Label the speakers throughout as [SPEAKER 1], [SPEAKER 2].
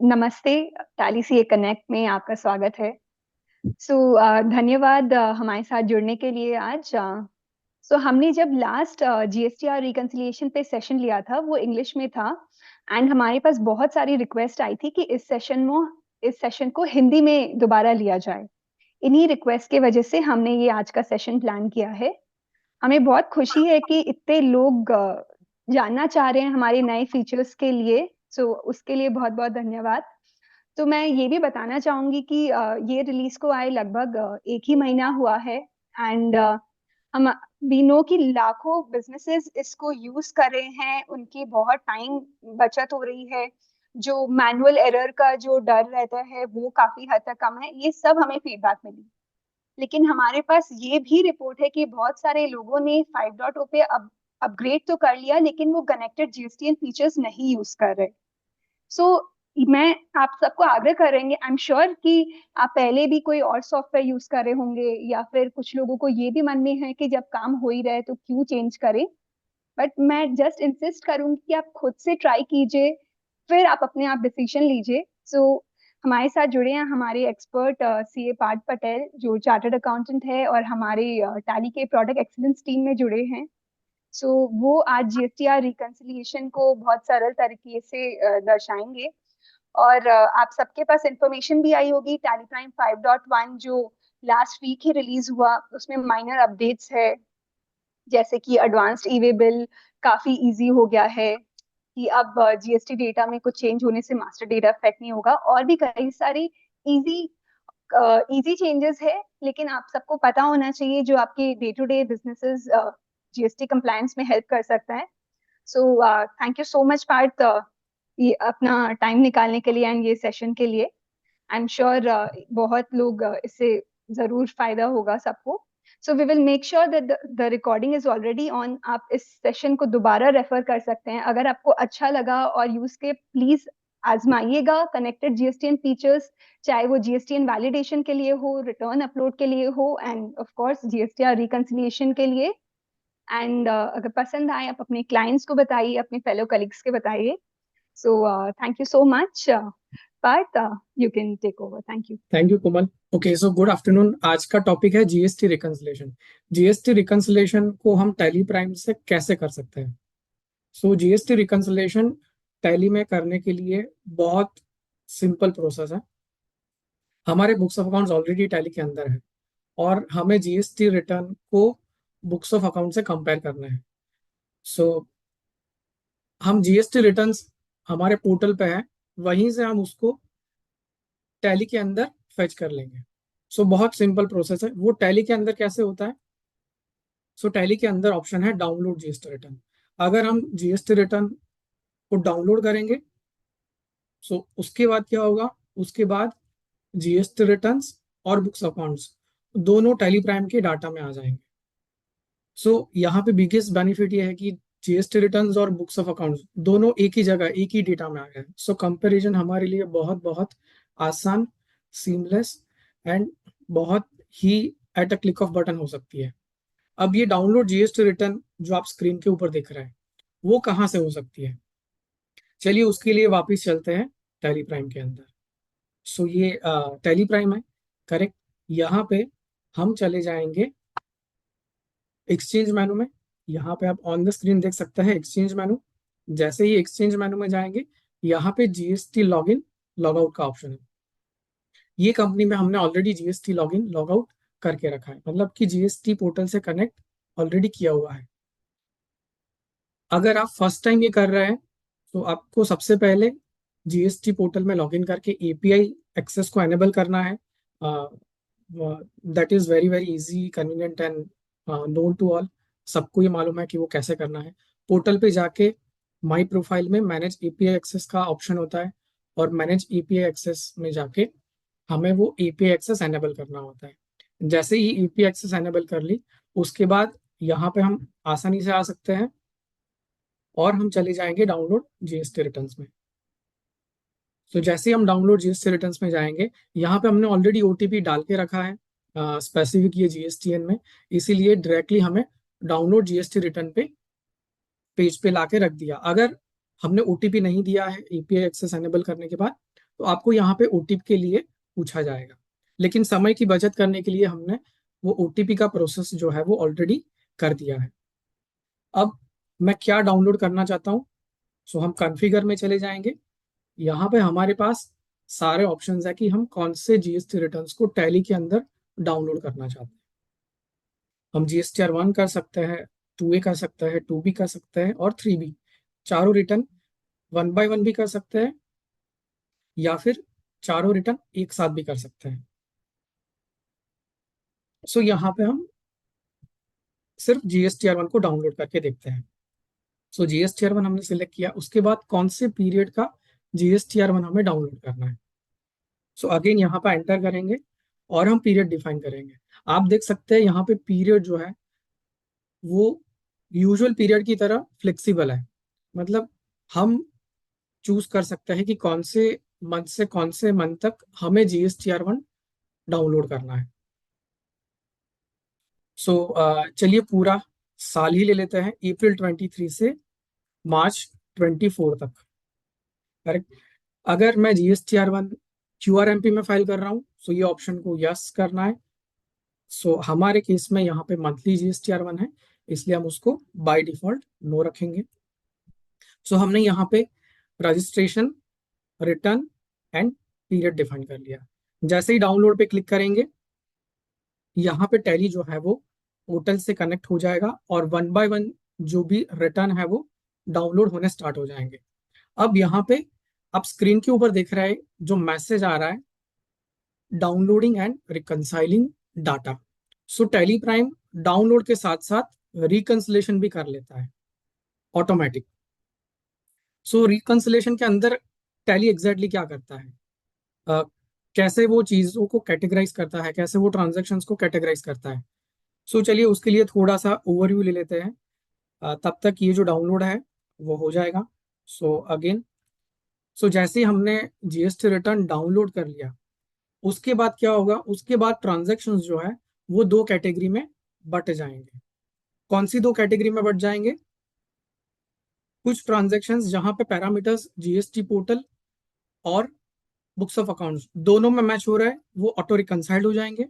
[SPEAKER 1] नमस्ते, tally CA connect में आपका स्वागत है। धन्यवाद हमारे साथ जुड़ने के लिए आज। हमने जब लास्ट जीएसटीआर रिकंसिलिएशन पे सेशन लिया था, वो इंग्लिश में था एंड हमारे पास बहुत सारी रिक्वेस्ट आई थी कि इस सेशन को हिंदी में दोबारा लिया जाए। इन्हीं रिक्वेस्ट की वजह से हमने ये आज का सेशन प्लान किया है। हमें बहुत खुशी है कि इतने लोग जानना चाह रहे हैं हमारे नए फीचर्स के लिए, उसके लिए बहुत-बहुत धन्यवाद। तो मैं ये भी बताना चाहूँगी कि ये रिलीज़ को आए लगभग 1 ही महीना हुआ है एंड हम वी नो कि लाखों बिज़नेसेस इसको यूज़ कर रहे हैं, उनकी बहुत टाइम बचत हो रही है, जो मैनुअल एरर का जो डर रहता है, वो काफ़ी हद तक कम है, ये सब हमें फीडबैक मिली। लेकिन हमारे पास ये भी रिपोर्ट है कि बहुत सारे लोगों ने 5.0 पे अपग्रेड तो कर लिया, लेकिन वो कनेक्टेड जीएसटीएन फीचर्स नहीं यूज़ कर रहे। सो मैं आप सबको आग्रह करेंगे, आई एम श्योर कि आप पहले भी कोई और सॉफ्टवेयर यूज़ कर रहे होंगे या फिर कुछ लोगों को ये भी मन में है कि जब काम हो ही रहा है तो क्यों चेंज करें। बट मैं जस्ट इंसिस्ट करूँगी कि आप खुद से ट्राई कीजिए, फिर आप अपने आप डिसीजन लीजिए। हमारे साथ जुड़े हैं हमारे एक्सपर्ट सीए पार्थ पटेल, जो चार्टर्ड अकाउंटेंट है और हमारे टैली के प्रोडक्ट एक्सीलेंस टीम में जुड़े हैं। वो आज जीएसटीआर रिकंसिलिएशन को बहुत सरल तरीके से दर्शाएँगे। और आप सबके पास इन्फॉर्मेशन भी आई होगी, टैली प्राइम 5.1 जो लास्ट वीक ही रिलीज हुआ, उसमें माइनर अपडेट्स है, जैसे कि एडवांस्ड ई वे बिल काफी इजी हो गया है कि अब जीएसटी डेटा में कुछ चेंज होने से मास्टर डेटा इफेक्ट नहीं होगा, और भी कई सारी इजी इजी चेंजेस है। लेकिन आप सबको पता होना चाहिए जो आपके day to day businesses GST compliance में हेल्प कर सकता है। Thank you so much Parth, ये अपना टाइम निकालने के लिए एंड ये सेशन के लिए। आई एम श्योर बहुत लोग इससे जरूर फायदा होगा सबको। We will make sure that the recording is already on. आप इस सेशन को दोबारा रेफर कर सकते हैं। अगर आपको अच्छा लगा और यूज के, प्लीज आजमाइएगा कनेक्टेड जीएसटीएन फीचर्स, चाहे वो जीएसटीएन वैलिडेशन के लिए हो, रिटर्न अपलोड के लिए हो, end of course GSTR reconciliation के लिए। एंड अगर पसंद आए, आप अपने क्लाइंट्स को बताइए, अपने फेलो कलीग्स के बताइए। Thank you so much Parth, you can take over. Thank you.
[SPEAKER 2] Thank you Komal. Okay, so good afternoon. आज का टॉपिक है जीएसटी रिकंसिलेशन। जीएसटी रिकंसिलेशन को हम टैली प्राइम से कैसे कर सकते हैं? सो जीएसटी रिकंसिलेशन टैली में करने के लिए बहुत सिंपल प्रोसेस है। हमारे books of accounts already tally के अंदर है और हमें जीएसटी रिटर्न को बुक्स ऑफ अकाउंट से कंपेयर करना है। सो हम जीएसटी रिटर्न्स हमारे पोर्टल पे है, वहीं से हम उसको टैली के अंदर फेच कर लेंगे। बहुत सिंपल प्रोसेस है। वो टैली के अंदर कैसे होता है? टैली के अंदर ऑप्शन है डाउनलोड जीएसटी रिटर्न। अगर हम जीएसटी रिटर्न को डाउनलोड करेंगे, उसके बाद क्या होगा? उसके बाद जीएसटी रिटर्न्स और बुक्स अकाउंट्स दोनों टैली प्राइम के डाटा में आ जाएंगे। यहाँ पे बिगेस्ट बेनिफिट ये है कि जीएसटी रिटर्न्स और बुक्स ऑफ अकाउंट्स दोनों एक ही जगह, एक ही डेटा में आ गए। कंपैरिजन हमारे लिए बहुत बहुत आसान, सीमलेस एंड बहुत ही at a click of button हो सकती है। अब ये डाउनलोड जीएसटी रिटर्न जो आप स्क्रीन के ऊपर देख रहे हैं, वो कहाँ से हो सकती है? चलिए उसके लिए वापस चलते हैं टैली प्राइम के अंदर। ये टैली प्राइम है, करेक्ट। यहाँ पे हम चले जाएंगे एक्सचेंज मेनू में। यहाँ पे आप ऑन द स्क्रीन देख सकते हैं एक्सचेंज मेनू। जैसे ही एक्सचेंज मेनू में जाएंगे, यहाँ पे जीएसटी लॉगिन लॉगआउट का ऑप्शन है। ये कंपनी में हमने ऑलरेडी जीएसटी लॉगिन लॉगआउट करके रखा है, मतलब कि जीएसटी पोर्टल से कनेक्ट ऑलरेडी किया हुआ है। अगर आप फर्स्ट टाइम ये कर रहे हैं तो आपको सबसे पहले जीएसटी पोर्टल में लॉगिन करके एपीआई एक्सेस को एनेबल करना है। That is very very easy, convenient and known to all. सबको ये मालूम है कि वो कैसे करना है। पोर्टल पे जाके माई प्रोफाइल में मैनेज एपीआई एक्सेस का ऑप्शन होता है, और मैनेज एपीआई एक्सेस में जाके हमें वो एपीआई एक्सेस एनेबल करना होता है। जैसे ही एपीआई एक्सेस एनेबल कर ली, उसके बाद यहाँ पे हम आसानी से आ सकते हैं और हम चले जाएंगे डाउनलोड जीएसटी रिटर्न्स में। जैसे ही हम डाउनलोड जीएसटी रिटर्न्स में जाएंगे, यहाँ पे हमने ऑलरेडी ओटीपी डाल के रखा है स्पेसिफिक ये जीएसटीएन में, इसीलिए डायरेक्टली हमें डाउनलोड जीएसटी रिटर्न पे पेज पे ला के रख दिया। अगर हमने ओटीपी नहीं दिया है एपीआई एक्सेस एनेबल करने के बाद, तो आपको यहाँ पे ओटीपी के लिए पूछा जाएगा। लेकिन समय की बचत करने के लिए हमने वो ओटीपी का प्रोसेस जो है वो ऑलरेडी कर दिया है। अब मैं क्या डाउनलोड करना चाहता हूँ, सो हम कॉन्फ़िगर में चले जाएंगे। यहाँ पे हमारे पास सारे ऑप्शंस है कि हम कौन से जीएसटी रिटर्न्स को टैली के अंदर डाउनलोड करना चाहते हैं। हम GSTR 1 कर सकते हैं, 2A कर सकते हैं, 2B कर सकते हैं और 3B। चारों रिटर्न 1 बाय 1 भी कर सकते हैं या फिर चारों रिटर्न एक साथ भी कर सकते हैं। सो यहाँ पे हम सिर्फ GSTR 1 को डाउनलोड करके देखते हैं। सो GSTR 1 हमने सिलेक्ट किया, उसके बाद कौन से पीरियड का GSTR 1 हमें डाउनलोड करना है। सो अगेन यहाँ पे एंटर करेंगे और हम पीरियड डिफाइन करेंगे। आप देख सकते हैं यहाँ पे पीरियड जो है वो यूजुअल पीरियड की तरह फ्लेक्सिबल है। मतलब हम चूज कर सकते हैं कि कौन से मंथ से कौन से मंथ तक हमें GSTR 1 डाउनलोड करना है। सो चलिए पूरा साल ही ले लेते हैं, April 23 से March 24 तक। करेक्ट। अगर मैं GSTR 1 QRMP में फाइल कर रहा हूँ, सो ये ऑप्शन को यस करना है। सो हमारे केस में यहाँ पे मंथली GSTR 1 है, इसलिए हम उसको बाय डिफॉल्ट नो रखेंगे। सो हमने यहाँ पे registration, return and period define कर लिया। जैसे ही डाउनलोड पे क्लिक करेंगे, यहाँ पे टैली जो है वो पोर्टल से कनेक्ट हो जाएगा और 1 बाय 1 जो भी रिटर्न है वो डाउनलोड होने स्टार्ट हो जाएंगे। अब यहाँ पे आप स्क्रीन के ऊपर देख रहे हैं जो मैसेज आ रहा है, downloading and reconciling data. So Tally prime download के साथ साथ रिकंसिलेशन भी कर लेता है ऑटोमेटिक। सो रिकंसिलेशन के अंदर टैली एग्जैक्टली क्या करता है, अ, कैसे वो चीज़ों को कैटेगराइज करता है, कैसे वो ट्रांजेक्शन्स को कैटेगराइज करता है। सो चलिए उसके लिए थोड़ा सा ओवरव्यू ले लेते हैं। तब तक ये जो डाउनलोड है वो हो जाएगा। सो अगेन, सो जैसे ही हमने जीएसटी रिटर्न डाउनलोड कर लिया, उसके बाद क्या होगा, उसके बाद ट्रांजेक्शन्स जो है वो दो कैटेगरी में बट जाएंगे। कौन सी दो कैटेगरी में बट जाएंगे? कुछ ट्रांजेक्शन्स जहां पे पैरामीटर्स जीएसटी पोर्टल और बुक्स ऑफ अकाउंट्स दोनों में मैच हो रहा है वो ऑटो रिकंसाइल्ड हो जाएंगे,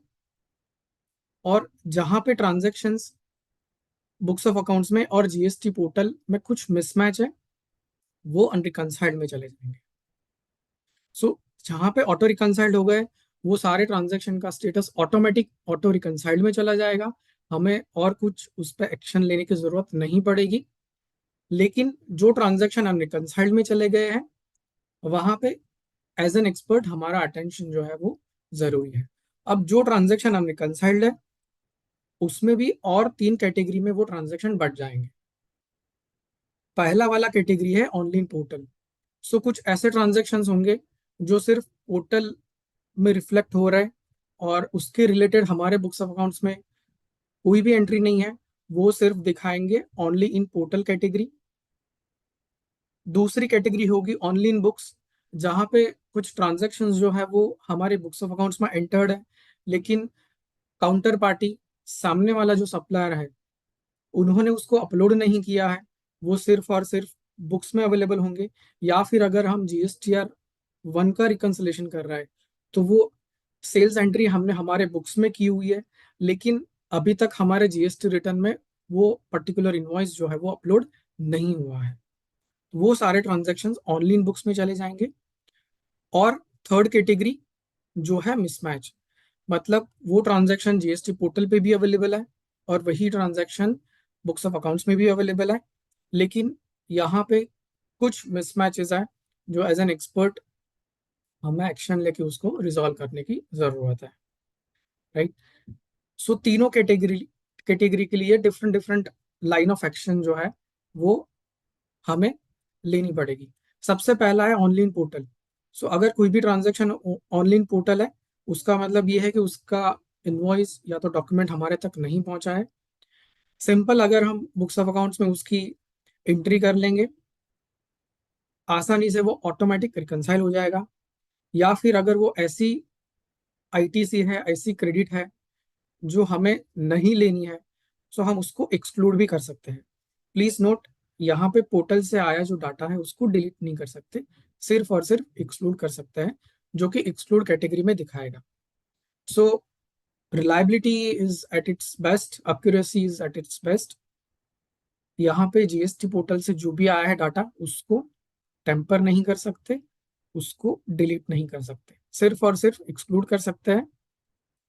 [SPEAKER 2] और जहां पे ट्रांजेक्शन्स बुक्स ऑफ अकाउंट्स में और जीएसटी पोर्टल में कुछ मिसमैच है वो अनरिकंसाइल्ड में चले जाएंगे। सो जहां पे ऑटो रिकंसाइल्ड हो गए वो सारे ट्रांजेक्शन का स्टेटस ऑटोमेटिक ऑटो रिकंसाइल्ड में चला जाएगा, हमें और कुछ उस पर एक्शन लेने की जरूरत नहीं पड़ेगी। लेकिन जो ट्रांजेक्शन अनरिकंसाइल्ड में चले गए हैं वहां पे एज एन एक्सपर्ट हमारा अटेंशन जो है वो जरूरी है। अब जो ट्रांजेक्शन अनरिकंसाइल्ड है उसमें भी और तीन कैटेगरी में वो ट्रांजेक्शन बढ़ जाएंगे। पहला वाला कैटेगरी है ऑनलाइन पोर्टल। सो कुछ ऐसे ट्रांजेक्शन होंगे जो सिर्फ पोर्टल में रिफ्लेक्ट हो रहा है और उसके रिलेटेड हमारे बुक्स ऑफ अकाउंट्स में कोई भी एंट्री नहीं है, वो सिर्फ दिखाएंगे ओनली इन पोर्टल कैटेगरी। दूसरी कैटेगरी होगी ऑनलाइन बुक्स, जहाँ पे कुछ ट्रांजेक्शन्स जो है वो हमारे बुक्स ऑफ अकाउंट्स में एंटर्ड है, लेकिन काउंटर पार्टी सामने वाला जो सप्लायर है उन्होंने उसको अपलोड नहीं किया है, वो सिर्फ और सिर्फ बुक्स में अवेलेबल होंगे। या फिर अगर हम GSTR 1 का रिकंसलेशन कर रहा है तो वो सेल्स एंट्री हमने हमारे बुक्स में की हुई है, लेकिन अभी तक हमारे जीएसटी रिटर्न में वो पर्टिकुलर इनवॉइस जो है वो अपलोड नहीं हुआ है। वो सारे ट्रांजेक्शन ऑनलाइन बुक्स में चले जाएंगे। और थर्ड कैटेगरी जो है मिसमैच, मतलब वो ट्रांजैक्शन जीएसटी पोर्टल पे भी अवेलेबल है और वही ट्रांजैक्शन बुक्स ऑफ अकाउंट्स में भी अवेलेबल है, लेकिन यहाँ पे कुछ मिसमैचेस है जो एज एन एक्सपर्ट हमें एक्शन लेके उसको रिजॉल्व करने की जरूरत है। राइट। सो तीनों कैटेगरी कैटेगरी के लिए different different line of action जो है वो हमें लेनी पड़ेगी। सबसे पहला है ऑनलाइन पोर्टल। सो अगर कोई भी ट्रांजैक्शन ऑनलाइन पोर्टल है उसका मतलब ये है कि उसका इनवॉइस या तो डॉक्यूमेंट हमारे तक नहीं पहुंचा है। सिंपल, अगर हम बुक्स ऑफ अकाउंट्स में उसकी एंट्री कर लेंगे आसानी से वो ऑटोमेटिक रिकंसाइल हो जाएगा। या फिर अगर वो ऐसी आईटीसी है, ऐसी क्रेडिट है जो हमें नहीं लेनी है, तो हम उसको एक्सक्लूड भी कर सकते हैं। प्लीज नोट, यहाँ पे पोर्टल से आया जो डाटा है उसको डिलीट नहीं कर सकते, सिर्फ और सिर्फ एक्सक्लूड कर सकते हैं, जो कि एक्सक्लूड कैटेगरी में दिखाएगा. So reliability is at its best, accuracy is at its best. यहाँ पे जीएसटी पोर्टल से जो भी आया है डाटा, उसको टेम्पर नहीं कर सकते, उसको डिलीट नहीं कर सकते, सिर्फ और सिर्फ एक्सक्लूड कर सकते हैं.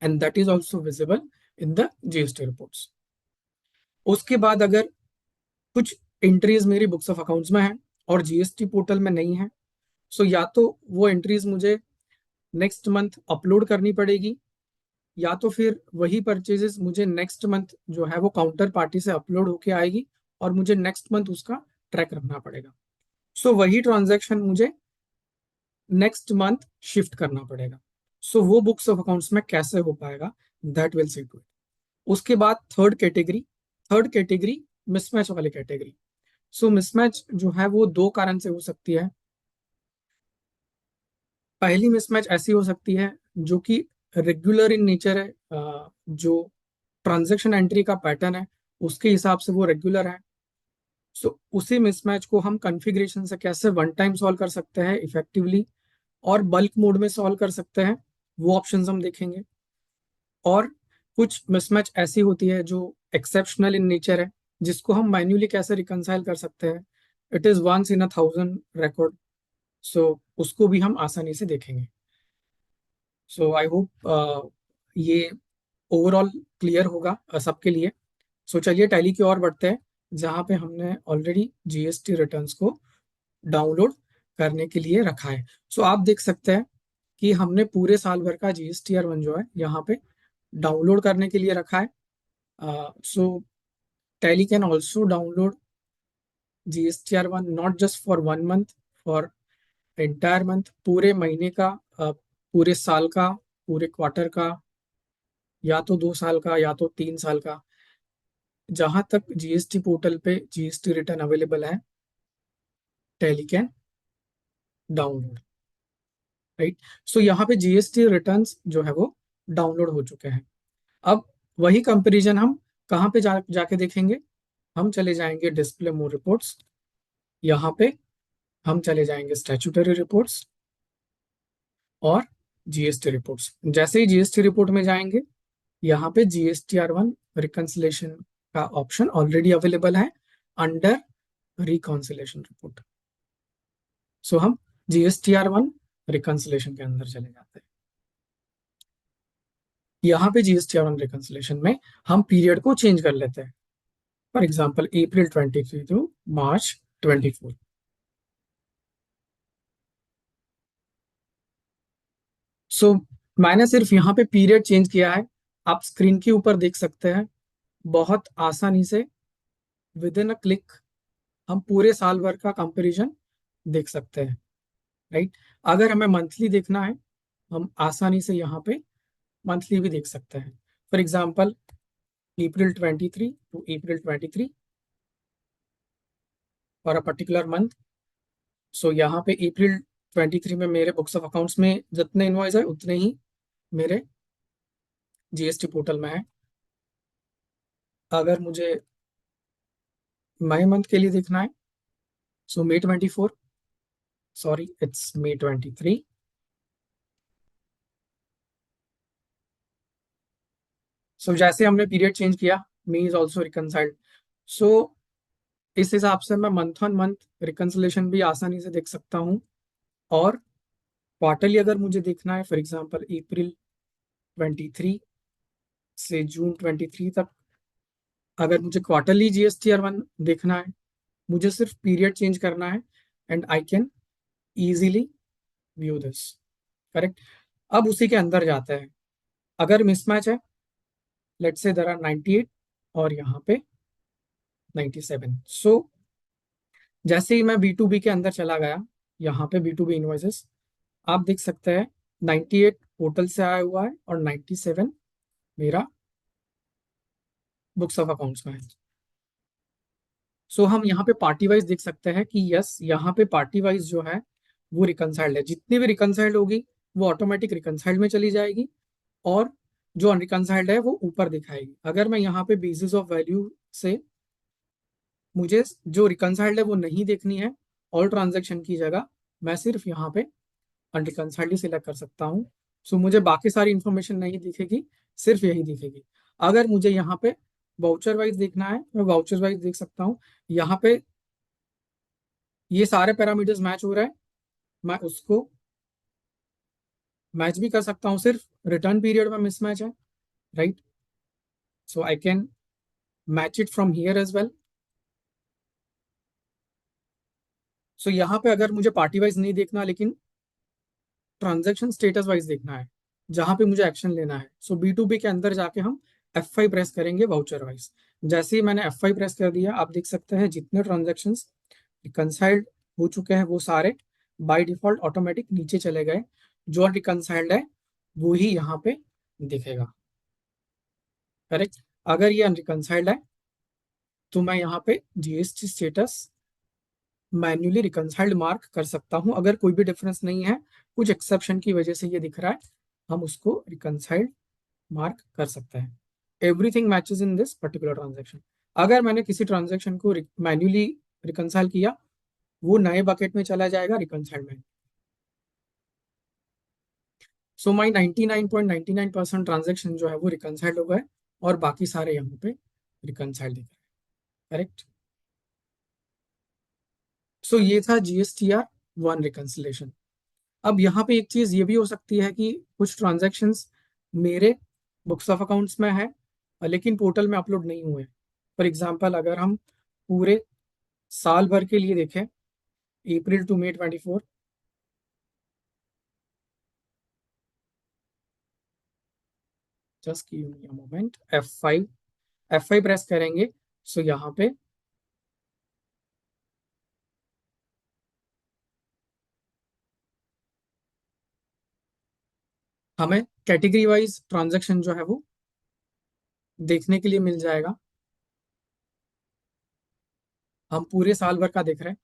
[SPEAKER 2] And that is also visible in the GST reports. उसके बाद अगर कुछ एंट्रीज मेरी बुक्स ऑफ अकाउंट्स में है और जीएसटी पोर्टल में नहीं है, सो या तो वो एंट्रीज मुझे नेक्स्ट मंथ अपलोड करनी पड़ेगी, या तो फिर वही परचेजेस मुझे नेक्स्ट मंथ जो है वो काउंटर पार्टी से अपलोड होके आएगी और मुझे नेक्स्ट मंथ उसका ट्रैक रखना पड़ेगा. सो वही ट्रांजैक्शन मुझे नेक्स्ट मंथ शिफ्ट करना पड़ेगा. सो वो बुक्स ऑफ अकाउंट्स में कैसे हो पाएगा, that will see to it. उसके बाद थर्ड कैटेगरी मिसमैच वाली कैटेगरी. सो मिसमैच जो है वो दो कारण से हो सकती है. पहली मिसमैच ऐसी हो सकती है जो कि रेगुलर इन नेचर है, जो ट्रांजैक्शन एंट्री का पैटर्न है उसके हिसाब से वो रेगुलर है. सो उसी मिसमैच को हम कॉन्फ़िगरेशन से कैसे वन टाइम सॉल्व कर सकते हैं इफेक्टिवली, और बल्क मोड में सॉल्व कर सकते हैं, वो ऑप्शंस हम देखेंगे. और कुछ मिसमैच ऐसी होती है जो एक्सेप्शनल इन नेचर है, जिसको हम मैन्युअली कैसे रिकंसाइल कर सकते हैं. It is once in 1,000 record. So उसको भी हम आसानी से देखेंगे. सो आई होप ये ओवरऑल क्लियर होगा सबके लिए. सो चलिए टैली की ओर बढ़ते हैं, जहाँ पे हमने ऑलरेडी जीएसटी रिटर्न्स को डाउनलोड करने के लिए रखा है. सो आप देख सकते हैं कि हमने पूरे साल भर का जीएसटीआर 1 जो है यहाँ पे डाउनलोड करने के लिए रखा है. So Tally can also download GSTR1 not just for 1 month, for entire month, पूरे महीने का, पूरे साल का, पूरे क्वार्टर का, या तो 2 साल का या तो 3 साल का. जहां तक जीएसटी पोर्टल पे जीएसटी रिटर्न अवेलेबल है, टैली कैन डाउनलोड. राइट. सो यहाँ पे जीएसटी रिटर्न्स जो है वो डाउनलोड हो चुके हैं. अब वही कंपैरिजन हम कहाँ पे जाके देखेंगे. हम चले जाएंगे डिस्प्ले मोर रिपोर्ट्स. यहाँ पे हम चले जाएंगे स्टैट्यूटरी रिपोर्ट्स और जीएसटी रिपोर्ट्स. जैसे ही जीएसटी रिपोर्ट में जाएंगे, यहाँ पे GSTR1 रिकंसिलेशन का ऑप्शन ऑलरेडी अवेलेबल है अंडर रिकॉन्सिलेशन रिपोर्ट. सो हम GSTR1 रिकंसिलेशन के अंदर चले जाते हैं. यहाँ पे GSTR1 रिकंसिलेशन में हम पीरियड को चेंज कर लेते हैं. फॉर एग्जाम्पल अप्रैल 23 टू मार्च 24. सो मैंने सिर्फ यहाँ पे पीरियड चेंज किया है. आप स्क्रीन के ऊपर देख सकते हैं, बहुत आसानी से विद इन अ क्लिक हम पूरे साल भर का कंपैरिजन देख सकते हैं. राइट. अगर हमें मंथली देखना है, हम आसानी से यहाँ पे मंथली भी देख सकते हैं. For example April 23 to April 23 for a particular month. So यहाँ पे अप्रैल 23 में मेरे बुक्स ऑफ अकाउंट्स में जितने इनवॉइस है उतने ही मेरे जीएसटी पोर्टल में है. अगर मुझे मई मंथ के लिए देखना है, सो May 24, सॉरी इट्स May 23. सो जैसे हमने पीरियड चेंज किया, मे इज ऑल्सो रिकनसाइल्ड. सो इस हिसाब से मैं मंथ ऑन मंथ रिकंसिलेशन भी आसानी से देख सकता हूँ. और क्वार्टरली अगर मुझे देखना है, फॉर एग्जांपल अप्रैल 23 से जून 23 तक, अगर मुझे क्वार्टरली GSTR1 देखना है, मुझे सिर्फ पीरियड चेंज करना है and I can easily view this. Correct. अब उसी के अंदर जाते हैं. अगर मिसमैच है, लेट्स से देयर आर 98 और यहाँ पे 97. सो जैसे ही मैं B2B के अंदर चला गया, यहाँ पे B2B इनवॉइसेस आप देख सकते हैं, 98 पोर्टल से आया हुआ है और 97 मेरा बुक्स ऑफ अकाउंट्स में है. सो हम यहाँ पे पार्टी वाइज देख सकते हैं कि यस, यहाँ पे पार्टी वाइज जो है वो रिकनसाइल्ड है. जितनी भी रिकनसाइल्ड होगी वो ऑटोमेटिक रिकनसाइल्ड में चली जाएगी, और जो अनरिकनसाइल्ड है वो ऊपर दिखाएगी. अगर मैं यहाँ पे बेसिस ऑफ वैल्यू से, मुझे जो रिकनसाइल्ड है वो नहीं देखनी है, ऑल ट्रांजेक्शन की जगह मैं सिर्फ यहाँ पे अनरिकंसाइल्ड ही सिलेक्ट कर सकता हूँ। सो मुझे बाकी सारी इंफॉर्मेशन नहीं दिखेगी, सिर्फ यही दिखेगी। अगर मुझे यहाँ पे वाउचर वाइज देखना है, मैं वाउचर वाइज देख सकता हूँ। यहाँ पे ये सारे पैरामीटर्स मैच हो रहे हैं, मैं उसको मैच भी कर सकता हूँ, सिर्फ रिटर्न पीरियड में मिसमैच है, right. So I can match it from here as well. So यहाँ पे अगर मुझे पार्टी वाइज नहीं देखना, लेकिन ट्रांजैक्शन स्टेटस वाइज देखना है, जहां पे मुझे एक्शन लेना है, सो B2B के अंदर जाके हम F5 प्रेस करेंगे वाउचर वाइज। जैसे ही मैंने F5 प्रेस कर दिया, आप देख सकते हैं जितने ट्रांजेक्शन रिकनसाइल्ड हो चुके हैं वो सारे बाय डिफॉल्ट ऑटोमेटिक नीचे चले गए। जो रिकनसाइल्ड है वो ही यहाँ पे दिखेगा, करेक्ट। अगर ये अनरिकनसाइल्ड है तो मैं यहाँ पे GST status manually reconciled mark कर सकता हूँ। अगर कोई भी डिफरेंस नहीं है, कुछ एक्सेप्शन की वजह से ये दिख रहा है, हम उसको रिकनसाइल्ड मार्क कर सकते हैं। Everything matches in this particular transaction. अगर मैंने किसी ट्रांजेक्शन को मैन्युअली रिकनसाइल किया, वो नए बकेट में चला जाएगा रिकनसाइल में। सो माई 99.99% ट्रांजेक्शन जो है वो रिकनसाइल्ड हो गए, और बाकी सारे यहाँ पे रिकनसाइल्ड दिख रहे हैं, करेक्ट। सो ये था GSTR1 रिकन्सिलेशन। अब यहाँ पे एक चीज ये भी हो सकती है कि कुछ ट्रांजैक्शंस मेरे बुक्स ऑफ अकाउंट्स में है, लेकिन पोर्टल में अपलोड नहीं हुए। फॉर एग्जांपल, अगर हम पूरे साल भर के लिए देखें, अप्रैल टू मई 24, just give me a moment, F5 press करेंगे। सो यहाँ पे हमें कैटेगरी वाइज ट्रांजैक्शन जो है वो देखने के लिए मिल जाएगा। हम पूरे साल भर का देख रहे हैं।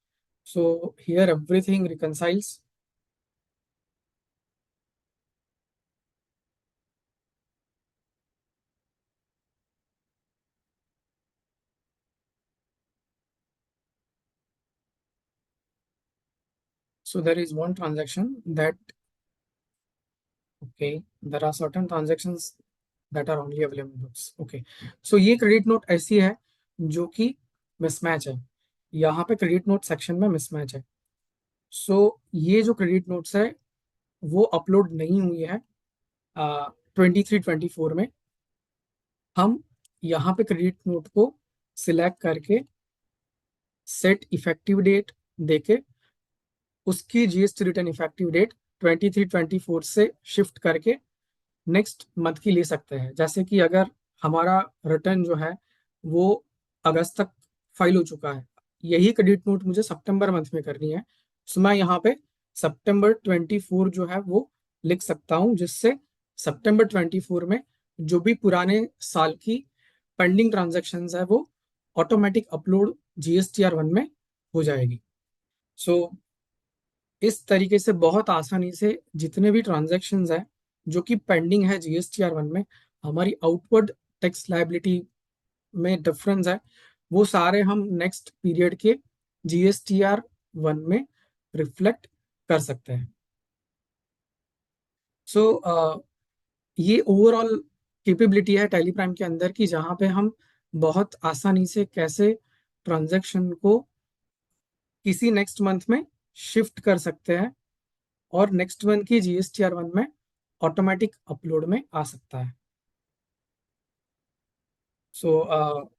[SPEAKER 2] So here everything reconciles. So there is one transaction that, okay, there are certain transactions that are only available in books. Okay, so ये क्रेडिट नोट ऐसी है जो कि मिसमैच है, यहाँ पे क्रेडिट नोट सेक्शन में मिसमैच है। सो ये जो क्रेडिट नोट्स है वो अपलोड नहीं हुई है 23-24 में। हम यहाँ पे क्रेडिट नोट को सिलेक्ट करके सेट इफेक्टिव डेट देके उसकी GST रिटर्न इफेक्टिव डेट 23-24 से शिफ्ट करके नेक्स्ट मंथ की ले सकते हैं। जैसे कि अगर हमारा रिटर्न जो है वो अगस्त तक फाइल हो चुका है, यही क्रेडिट नोट मुझे सितंबर मंथ में करनी है, तो मैं यहाँ पे सितंबर 24 जो है वो लिख सकता हूँ, जिससे सितंबर 24 में जो भी पुराने साल की पेंडिंग ट्रांजेक्शन्स है वो ऑटोमेटिक अपलोड GSTR1 में हो जाएगी। सो इस तरीके से बहुत आसानी से जितने भी ट्रांजैक्शंस हैं जो कि पेंडिंग है GSTR1 में, हमारी आउटवर्ड टैक्स लायबिलिटी में डिफरेंस है, वो सारे हम नेक्स्ट पीरियड के GSTR1 में रिफ्लेक्ट कर सकते हैं। सो ये ओवरऑल कैपेबिलिटी है टैली प्राइम के अंदर की, जहाँ पे हम बहुत आसानी से कैसे ट्रांजैक्शन को किसी नेक्स्ट मंथ में शिफ्ट कर सकते हैं, और नेक्स्ट मंथ की GSTR1 में ऑटोमेटिक अपलोड में आ सकता है। सो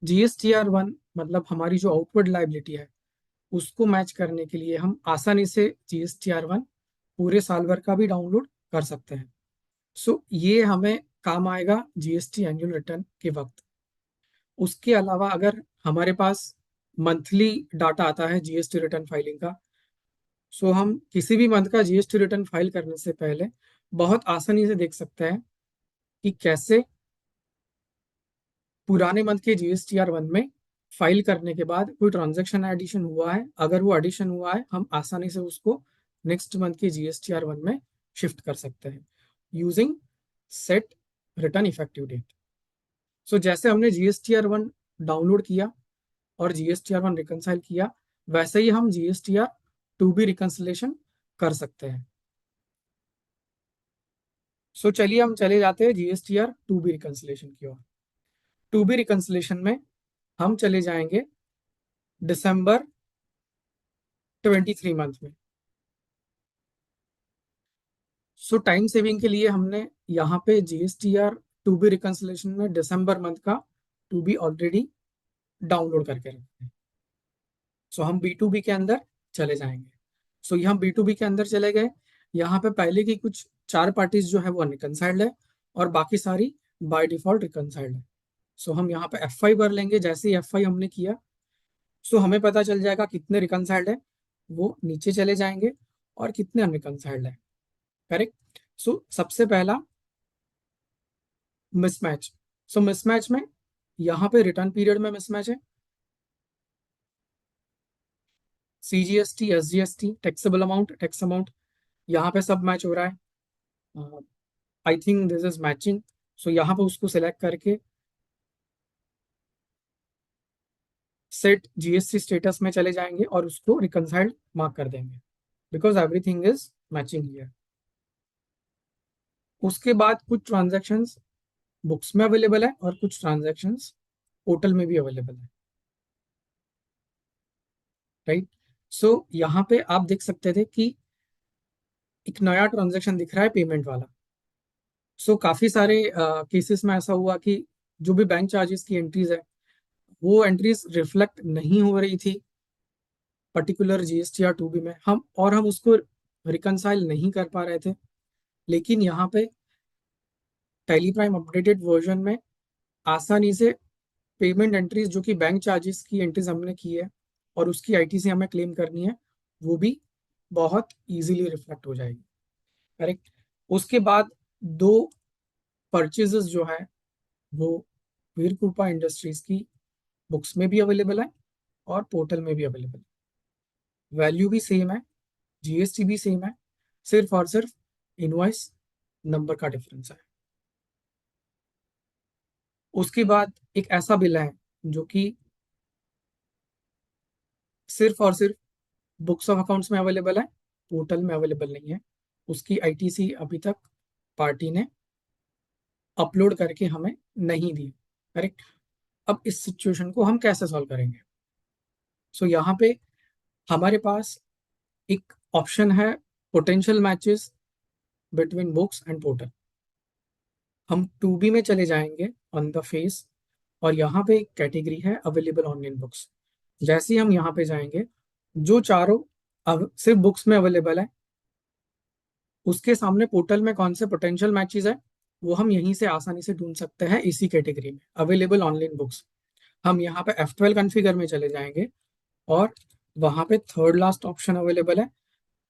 [SPEAKER 2] GSTR1 मतलब हमारी जो आउटवर्ड लाइबिलिटी है उसको मैच करने के लिए हम आसानी से GSTR1 पूरे साल भर का भी डाउनलोड कर सकते हैं। सो ये हमें काम आएगा GST एनुअल रिटर्न के वक्त। उसके अलावा अगर हमारे पास मंथली डाटा आता है GST रिटर्न फाइलिंग का, सो हम किसी भी मंथ का GST रिटर्न फाइल करने से पहले बहुत आसानी से देख सकते हैं कि कैसे पुराने मंथ के GSTR1 में फाइल करने के बाद कोई ट्रांजैक्शन एडिशन हुआ है। अगर वो एडिशन हुआ है, हम आसानी से उसको नेक्स्ट मंथ के GSTR1 में शिफ्ट कर सकते हैं using set return effective date. So जैसे हमने GSTR1 डाउनलोड किया और GSTR1 रिकनसाइल किया, वैसे ही हम GSTR2 टू बी रिकंसिलेशन कर सकते हैं। सो चलिए हम चले जाते हैं जीएसटीआर टू बी रिकंसिलेशन की ओर। टू बी रिकंसिलेशन में हम चले जाएंगे दिसंबर 23 मंथ में। सो टाइम सेविंग के लिए हमने यहाँ पे जीएसटीआर टू बी रिकंसिलेशन में दिसंबर मंथ का टू बी ऑलरेडी डाउनलोड करके रखते हैं। सो हम बी टू बी के अंदर चले जाएंगे। सो ये हम बी टू बी के अंदर चले गए। यहाँ पे पहले की कुछ 4 पार्टीज जो है वो अनरिकंसाइल्ड है और बाकी सारी बाय डिफॉल्ट रिकंसाइल्ड है। सो हम यहाँ पे F5 भर लेंगे। जैसे ही F5 हमने किया सो हमें पता चल जाएगा कितने रिकंसाइल्ड है। वो नीचे चले जाएंगे और कितने अनरिकंसाइल्ड है। करेक्ट। सो सबसे पहला मिसमैच। सो मिसमैच में यहाँ पे रिटर्न पीरियड में मिसमैच है। CGST, SGST, टैक्स अमाउंट यहाँ पे सब मैच हो रहा है। I think this is matching. So यहाँ पे उसको सिलेक्ट करके सेट जीएसटी स्टेटस में चले जाएंगे और उसको रिकंसाइल्ड मार्क कर देंगे because everything is matching here. उसके बाद कुछ ट्रांजैक्शंस बुक्स में अवेलेबल है और कुछ ट्रांजैक्शंस पोर्टल में भी अवेलेबल है। राइट। सो यहाँ पे आप देख सकते थे कि एक नया ट्रांजैक्शन दिख रहा है पेमेंट वाला। सो काफी सारे केसेस में ऐसा हुआ कि जो भी बैंक चार्जेस की एंट्रीज है वो एंट्रीज रिफ्लेक्ट नहीं हो रही थी पर्टिकुलर जीएसटीआर टू बी में। हम उसको रिकंसाइल नहीं कर पा रहे थे। लेकिन यहाँ पे टैली प्राइम अपडेटेड वर्जन में आसानी से पेमेंट एंट्रीज जो कि बैंक चार्जेस की एंट्रीज हमने की है और उसकी आईटीसी हमें क्लेम करनी है वो भी बहुत इजीली रिफ्लेक्ट हो जाएगी। करेक्ट। उसके बाद दो परचेजेस जो है वो वीर कृपा इंडस्ट्रीज की बुक्स में भी अवेलेबल है और पोर्टल में भी अवेलेबल है। वैल्यू भी सेम है, जीएसटी भी सेम है, सिर्फ और सिर्फ इनवॉइस नंबर का डिफरेंस है। उसके बाद एक ऐसा बिल है जो कि सिर्फ और सिर्फ बुक्स ऑफ अकाउंट्स में अवेलेबल है, पोर्टल में अवेलेबल नहीं है। उसकी आईटीसी अभी तक पार्टी ने अपलोड करके हमें नहीं दी। करेक्ट। अब इस सिचुएशन को हम कैसे सॉल्व करेंगे? सो यहाँ पे हमारे पास एक ऑप्शन है potential matches between books and portal. हम टू बी में चले जाएंगे ऑन द फेस और यहाँ पे एक कैटेगरी है अवेलेबल ऑनलाइन बुक्स। जैसे ही हम यहाँ पे जाएंगे जो चारों अब सिर्फ बुक्स में अवेलेबल है उसके सामने पोर्टल में कौन से पोटेंशियल मैचेस है वो हम यहीं से आसानी से ढूंढ सकते हैं इसी कैटेगरी में अवेलेबल ऑनलाइन बुक्स। हम यहाँ पे F12 कॉन्फ़िगर में चले जाएंगे और वहां पे थर्ड लास्ट ऑप्शन अवेलेबल है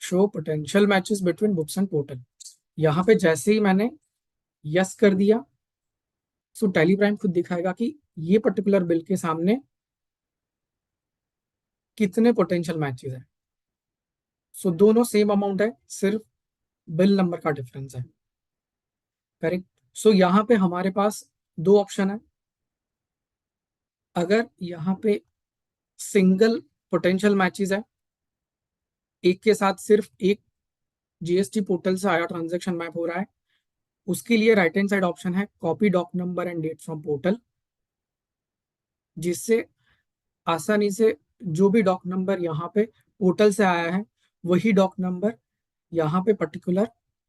[SPEAKER 2] show potential matches between books and portal. यहाँ पे जैसे ही मैंने यस कर दिया सो टैली प्राइम खुद दिखाएगा कि ये पर्टिकुलर बिल के सामने कितने पोटेंशियल मैचेस है। सो दोनों सेम अमाउंट है, सिर्फ बिल नंबर का डिफरेंस है। करेक्ट। सो यहाँ पे हमारे पास दो ऑप्शन है। अगर यहाँ पे सिंगल पोटेंशियल मैचेस है, एक के साथ सिर्फ एक जीएसटी पोर्टल से आया ट्रांजैक्शन मैप हो रहा है, उसके लिए राइट हैंड साइड ऑप्शन है copy doc number and date from portal, जिससे आसानी से जो भी डॉक नंबर यहाँ पे पोर्टल से आया है वही डॉक नंबर यहाँ पे पर्टिकुलर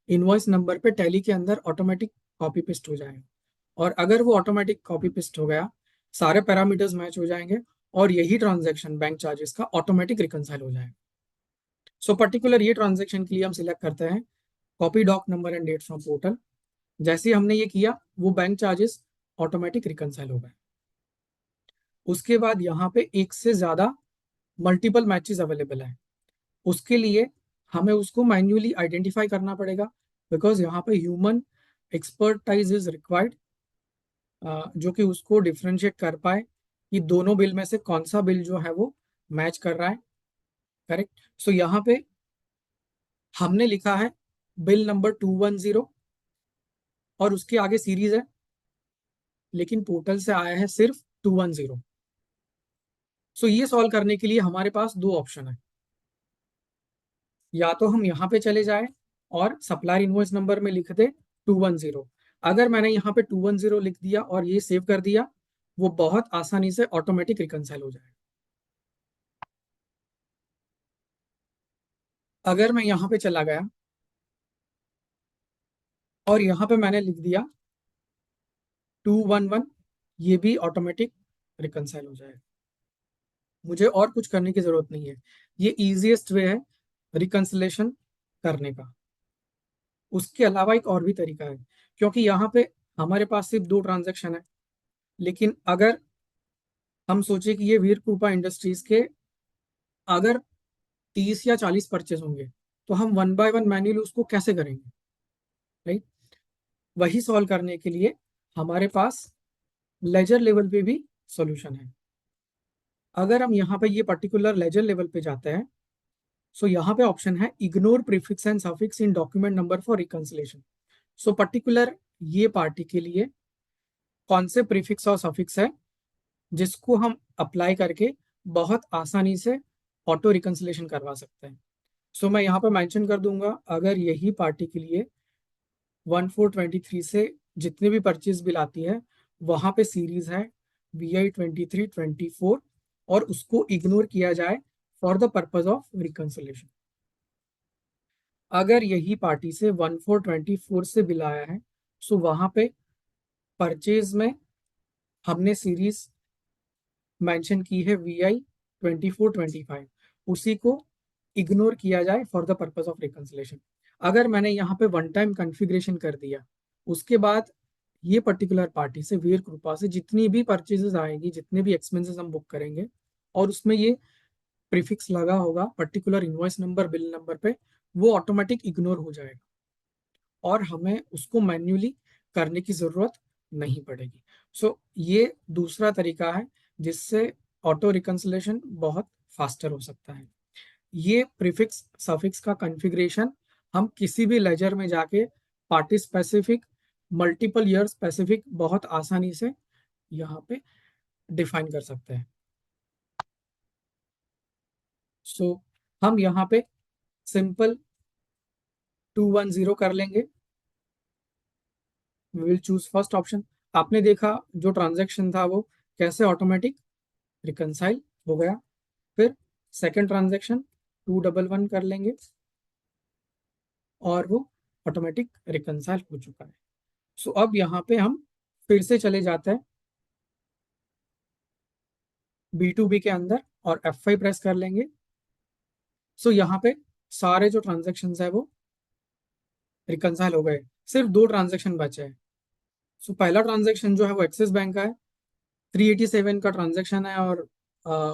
[SPEAKER 2] इनवॉइस नंबर पे टैली के अंदर ऑटोमेटिक कॉपी पेस्ट हो जाएगा। और अगर वो ऑटोमेटिक कॉपी पेस्ट हो गया सारे पैरामीटर्स मैच हो जाएंगे और यही ट्रांजैक्शन बैंक चार्जेस का ऑटोमेटिक रिकंसाइल हो जाएगा। सो पर्टिकुलर ये ट्रांजैक्शन के लिए हम सिलेक्ट करते हैं copy doc number and date from portal. जैसे ही हमने ये किया वो बैंक चार्जेस ऑटोमेटिक रिकंसाइल हो गए। उसके बाद यहाँ पे एक से ज्यादा मल्टीपल मैचेस अवेलेबल है, उसके लिए हमें उसको मैन्युअली आइडेंटिफाई करना पड़ेगा बिकॉज यहाँ पे ह्यूमन एक्सपर्टाइज इज रिक्वायर्ड जो कि उसको डिफ्रेंशिएट कर पाए कि दोनों बिल में से कौन सा बिल जो है वो मैच कर रहा है। करेक्ट। सो यहाँ पे हमने लिखा है बिल नंबर 210 और उसके आगे सीरीज है लेकिन पोर्टल से आया है सिर्फ 210। सो ये सॉल्व करने के लिए हमारे पास दो ऑप्शन है। या तो हम यहाँ पे चले जाए और सप्लायर इनवॉइस नंबर में लिख दे 210। अगर मैंने यहाँ पे 210 लिख दिया और ये सेव कर दिया, वो बहुत आसानी से ऑटोमेटिक रिकंसाइल हो जाएगा। अगर मैं यहाँ पे चला गया और यहाँ पे मैंने लिख दिया 211, ये भी ऑटोमेटिक रिकंसाइल हो जाएगा। मुझे और कुछ करने की जरूरत नहीं है। ये इजीएस्ट वे है रिकंसिलेशन करने का। उसके अलावा एक और भी तरीका है, क्योंकि यहाँ पे हमारे पास सिर्फ 2 ट्रांजैक्शन है, लेकिन अगर हम सोचे कि ये वीर कृपा इंडस्ट्रीज के अगर 30 या 40 परचेज होंगे, तो हम 1 बाय 1 मैन्युअली उसको कैसे करेंगे, राइट? वही सॉल्व करने के लिए हमारे पास लेजर लेवल पे भी सॉल्यूशन है। अगर हम यहाँ पे ये पर्टिकुलर लेजर लेवल पे जाते हैं, सो यहाँ पे ऑप्शन है ignore prefix and suffix in document number for reconciliation. So particular ये पार्टी के लिए कौन से प्रीफिक्स और सफिक्स है जिसको हम अप्लाई करके बहुत आसानी से ऑटो रिकंसिलेशन करवा सकते हैं। सो मैं यहाँ पे मेंशन कर दूंगा, अगर यही पार्टी के लिए 1423 से जितने भी परचेज बिल आती है, वहां पे सीरीज है VI2324, और उसको इग्नोर किया जाए for the purpose of reconciliation. अगर यही पार्टी से 1424 से बिल आया है, सो वहां पे परचेज में हमने सीरीज मेंशन की है VI2425, उसी को इग्नोर किया जाए for the purpose of reconciliation. अगर मैंने यहाँ पे वन टाइम कॉन्फ़िगरेशन कर दिया, उसके बाद ये पर्टिकुलर पार्टी से वीर कृपा से जितनी भी परचेजेस आएंगी, जितने भी एक्सपेंसेस हम बुक करेंगे, और उसमें ये प्रीफिक्स लगा होगा particular invoice number bill number पे, वो ऑटोमेटिक इग्नोर हो जाएगा और हमें उसको मैन्युअली करने की जरूरत नहीं पड़ेगी। सो ये दूसरा तरीका है जिससे ऑटो रिकंसिलेशन बहुत फास्टर हो सकता है। ये प्रीफिक्स सफिक्स का कॉन्फ़िगरेशन हम किसी भी लेजर में जाके party specific, multiple year specific बहुत आसानी से यहाँ पे डिफाइन कर सकते हैं। सो हम यहाँ पे सिंपल 210 कर लेंगे। We will choose first option. आपने देखा जो ट्रांजैक्शन था वो कैसे ऑटोमेटिक रिकंसाइल हो गया। फिर सेकंड ट्रांजैक्शन 211 कर लेंगे और वो ऑटोमेटिक रिकंसाइल हो चुका है। सो अब यहाँ पे हम फिर से चले जाते हैं B2B के अंदर और F5 प्रेस कर लेंगे। सो यहाँ पे सारे जो ट्रांजेक्शन है वो रिकंसाइल हो गए, सिर्फ 2 ट्रांजेक्शन बचे हैं। सो पहला ट्रांजेक्शन जो है वो एक्सिस बैंक का है, 387 का ट्रांजेक्शन है, और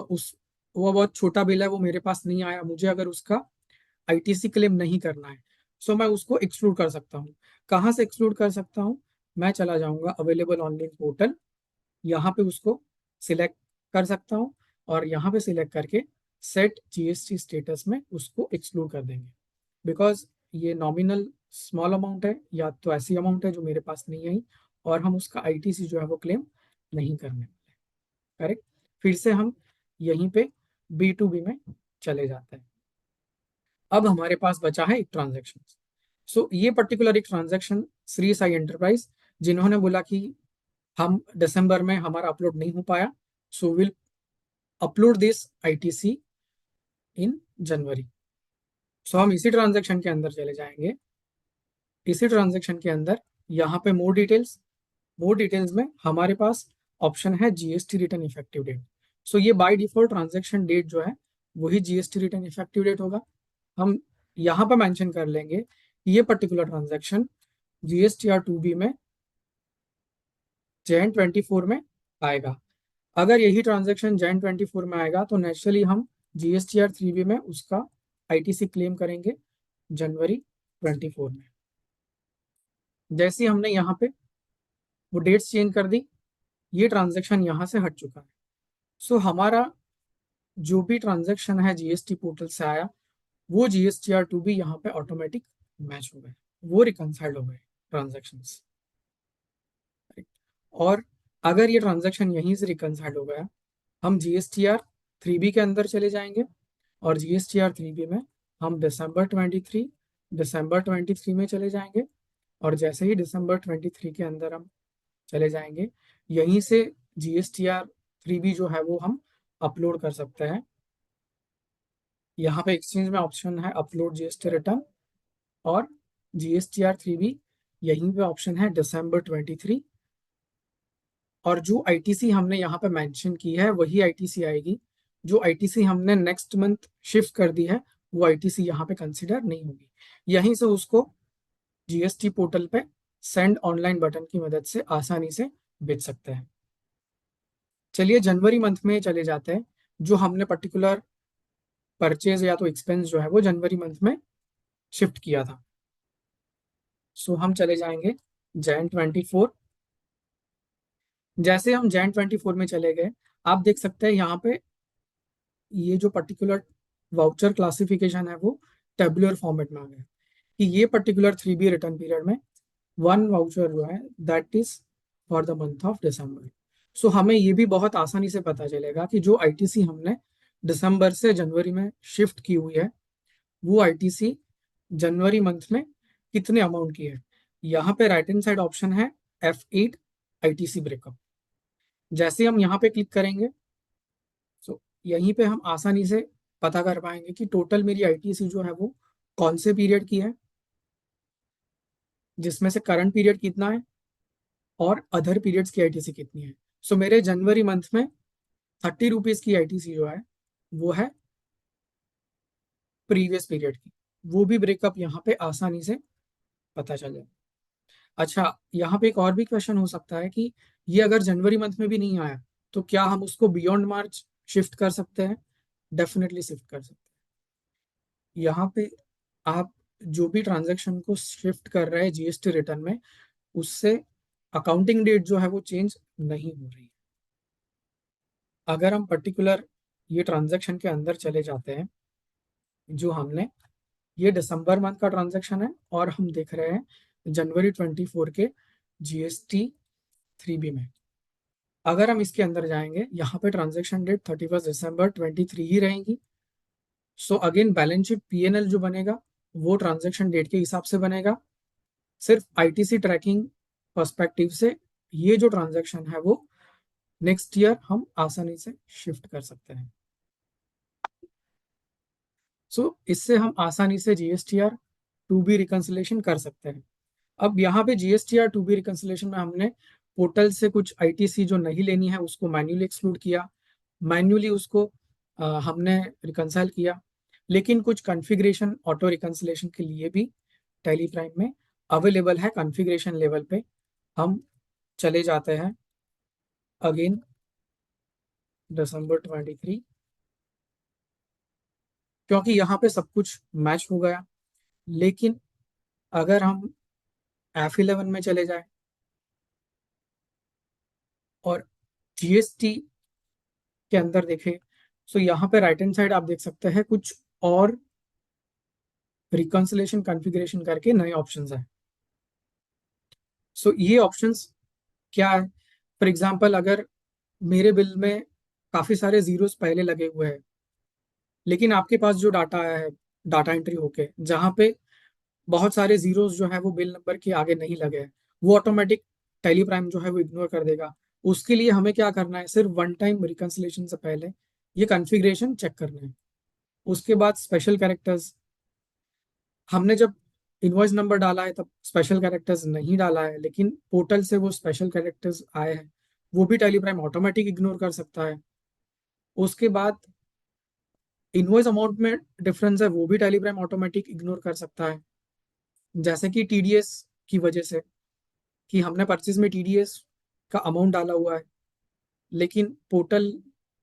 [SPEAKER 2] उस वो बहुत छोटा बिल है, वो मेरे पास नहीं आया। मुझे अगर उसका ITC क्लेम नहीं करना है, सो मैं उसको एक्सक्लूड कर सकता हूँ। कहाँ से एक्सक्लूड कर सकता हूँ? मैं चला जाऊंगा अवेलेबल ऑनलाइन पोर्टल, यहाँ पे उसको सिलेक्ट कर सकता हूँ और यहाँ पे सिलेक्ट करके सेट GST स्टेटस में उसको एक्सक्लूड कर देंगे। बिकॉज ये नॉमिनल स्मॉल अमाउंट है या तो ऐसी अमाउंट है जो मेरे पास नहीं आई, और हम उसका ITC जो है वो क्लेम नहीं करने वाले। करेक्ट। फिर से हम यहीं पे B2B में चले जाते हैं। अब हमारे पास बचा है एक ट्रांजेक्शन। सो ये पर्टिकुलर एक ट्रांजेक्शन श्री साई एंटरप्राइज, जिन्होंने बोला कि हम दिसंबर में हमारा अपलोड नहीं हो पाया, so will upload this ITC इन जनवरी। सो हम इसी ट्रांजेक्शन के अंदर चले जाएंगे। इसी ट्रांजेक्शन के अंदर यहाँ पे मोर डिटेल्स में हमारे पास ऑप्शन है GST रिटर्न इफेक्टिव डेट। सो ये बाय डिफॉल्ट ट्रांजेक्शन डेट जो है वही GST रिटर्न इफेक्टिव डेट होगा। हम यहाँ पर मेंशन कर लेंगे कि ये पर्टिकुलर ट्रांजेक्शन GSTR2B में Jan 24 में आएगा। अगर यही ट्रांजेक्शन Jan 24 में आएगा तो नेचुरली हम GSTR3B में उसका ITC क्लेम करेंगे जनवरी 24 में। जैसे हमने यहाँ पे वो डेट्स चेंज कर दी, ये ट्रांजेक्शन यहाँ से हट चुका है। सो हमारा जो भी ट्रांजेक्शन है GST पोर्टल से आया, वो GSTR2B यहाँ पे ऑटोमेटिक मैच हो गए, वो रिकंसाइल्ड हो गए ट्रांजेक्शन्स। और अगर ये ट्रांजेक्शन यहीं से रिकंसाइल्ड हो गया, हम GSTR3B के अंदर चले जाएंगे और GSTR3B में हम दिसंबर 23 में चले जाएंगे, और जैसे ही दिसंबर 23 के अंदर हम चले जाएंगे, यहीं से GSTR 3B जो है वो हम अपलोड कर सकते हैं। यहाँ पे एक्सचेंज में ऑप्शन है अपलोड GST रिटर्न, और GSTR 3B यहीं पे ऑप्शन है December 23। और जो ITC हमने यहाँ पे मेंशन की है वही ITC आएगी। जो ITC हमने नेक्स्ट मंथ शिफ्ट कर दी है वो ITC यहाँ पे कंसिडर नहीं होगी। यहीं से उसको GST पोर्टल पे सेंड ऑनलाइन बटन की मदद से आसानी से बेच सकते हैं। चलिए जनवरी मंथ में चले जाते हैं। जो हमने पर्टिकुलर परचेज या तो एक्सपेंस जो है वो जनवरी मंथ में शिफ्ट किया था। सो हम चले जाएंगे Jan 24। जैसे हम Jan 24 में चले गए, आप देख सकते हैं यहाँ पे ये जो पर्टिकुलर वाउचर क्लासिफिकेशन है वो टेबुलर फॉर्मेट में आ गया कि ये पर्टिकुलर 3B रिटर्न पीरियड में वन वाउचर जो है that is for the month of December. So हमें ये भी बहुत आसानी से पता चलेगा कि जो ITC हमने दिसंबर से जनवरी में शिफ्ट की हुई है वो ITC जनवरी मंथ में कितने अमाउंट की है। यहाँ पे राइट हैंड साइड ऑप्शन है F8 ITC ब्रेकअप। जैसे हम यहाँ पे क्लिक करेंगे, सो यहीं पे हम आसानी से पता कर पाएंगे कि टोटल मेरी ITC जो है वो कौन से पीरियड की है, जिसमें से करंट पीरियड कितना है और अदर पीरियड्स की ITC कितनी है। सो मेरे जनवरी मंथ में 30 रुपीज की ITC जो है वो है प्रीवियस पीरियड की। वो भी ब्रेकअप यहाँ पे आसानी से पता चल जाए। अच्छा, यहाँ पे एक और भी क्वेश्चन हो सकता है कि ये अगर जनवरी मंथ में भी नहीं आया तो क्या हम उसको बियॉन्ड मार्च शिफ्ट कर सकते हैं? डेफिनेटली शिफ्ट कर सकते हैं। यहाँ पे आप जो भी ट्रांजैक्शन को शिफ्ट कर रहे हैं GST रिटर्न में, उससे अकाउंटिंग डेट जो है वो चेंज नहीं हो रही है। अगर हम पर्टिकुलर ये ट्रांजैक्शन के अंदर चले जाते हैं, जो हमने ये दिसंबर मंथ का ट्रांजैक्शन है और हम देख रहे हैं January 24 के GST 3B में। अगर हम इसके अंदर जाएंगे, यहाँ पे ट्रांजैक्शन डेट 31 दिसंबर 23 ही रहेगी। So again balance sheet PNL जो बनेगा वो ट्रांजैक्शन डेट के हिसाब से बनेगा। सिर्फ ITC ट्रैकिंग पर्सपेक्टिव से ये जो ट्रांजैक्शन है वो नेक्स्ट ईयर हम आसानी से शिफ्ट कर सकते हैं। सो इससे हम आसानी से GSTR 2B रिकंसिलेशन कर सकते हैं। अब यहाँ पे GSTR 2B रिकंसिलेशन में हमने पोर्टल से कुछ ITC जो नहीं लेनी है उसको मैन्युअली एक्सक्लूड किया, मैन्युअली उसको हमने रिकंसाइल किया। लेकिन कुछ कॉन्फ़िगरेशन ऑटो रिकंसिलेशन के लिए भी टैली प्राइम में अवेलेबल है। कॉन्फ़िगरेशन लेवल पे हम चले जाते हैं अगेन December 23, क्योंकि यहाँ पे सब कुछ मैच हो गया। लेकिन अगर हम F11 में चले जाए और GST के अंदर देखें, सो यहाँ पे राइट हैंड साइड आप देख सकते हैं कुछ और रिकंसिलेशन कॉन्फ़िगरेशन करके नए ऑप्शंस हैं। सो ये ऑप्शंस क्या है? फॉर एग्जांपल, अगर मेरे बिल में काफी सारे जीरोस पहले लगे हुए हैं, लेकिन आपके पास जो डाटा आया है डाटा एंट्री होके, जहाँ पे बहुत सारे जीरोस जो है वो बिल नंबर के आगे नहीं लगे हैं, वो ऑटोमेटिक टैली प्राइम जो है वो इग्नोर कर देगा। उसके लिए हमें क्या करना है, सिर्फ वन टाइम रिकंसिलेशन से पहले ये कॉन्फ़िगरेशन चेक करना है। उसके बाद स्पेशल कैरेक्टर्स, हमने जब इनवॉइस नंबर डाला है तब स्पेशल कैरेक्टर्स नहीं डाला है, लेकिन पोर्टल से वो स्पेशल कैरेक्टर्स आए हैं, वो भी टैली प्राइम ऑटोमेटिक इग्नोर कर सकता है। उसके बाद इनवॉइस अमाउंट में डिफरेंस है, वो भी टैली प्राइम ऑटोमेटिक इग्नोर कर सकता है। जैसे कि TDS की वजह से, कि हमने परचेज में TDS का अमाउंट डाला हुआ है, लेकिन पोर्टल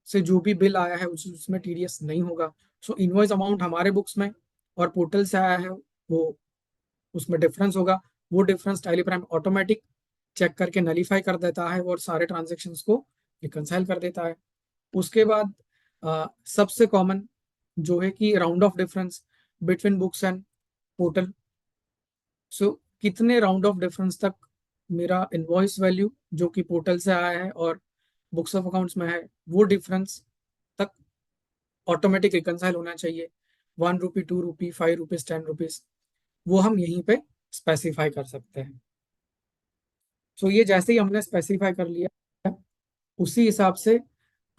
[SPEAKER 2] से जो भी बिल आया है उसमें TDS नहीं होगा। सो इनवॉइस अमाउंट हमारे बुक्स में और पोर्टल से आया है वो उसमें डिफरेंस होगा। वो difference Tally Prime automatic check करके नलीफाई कर देता है और सारे ट्रांजेक्शन्स को रिकंसाइल कर देता है। उसके बाद सबसे कॉमन जो है कि round off difference between books and portal. So कितने राउंड ऑफ डिफरेंस तक मेरा इनवॉइस वैल्यू जो कि पोर्टल से आया है और बुक्स ऑफ अकाउंट्स में है, वो डिफरेंस तक ऑटोमेटिक रिकंसाइल होना चाहिए। 1 रुपी, 2 रुपी, 5 रुपीज, 10 रुपीज, वो हम यहीं पे स्पेसिफाई कर सकते हैं। सो ये जैसे ही हमने स्पेसिफाई कर लिया, उसी हिसाब से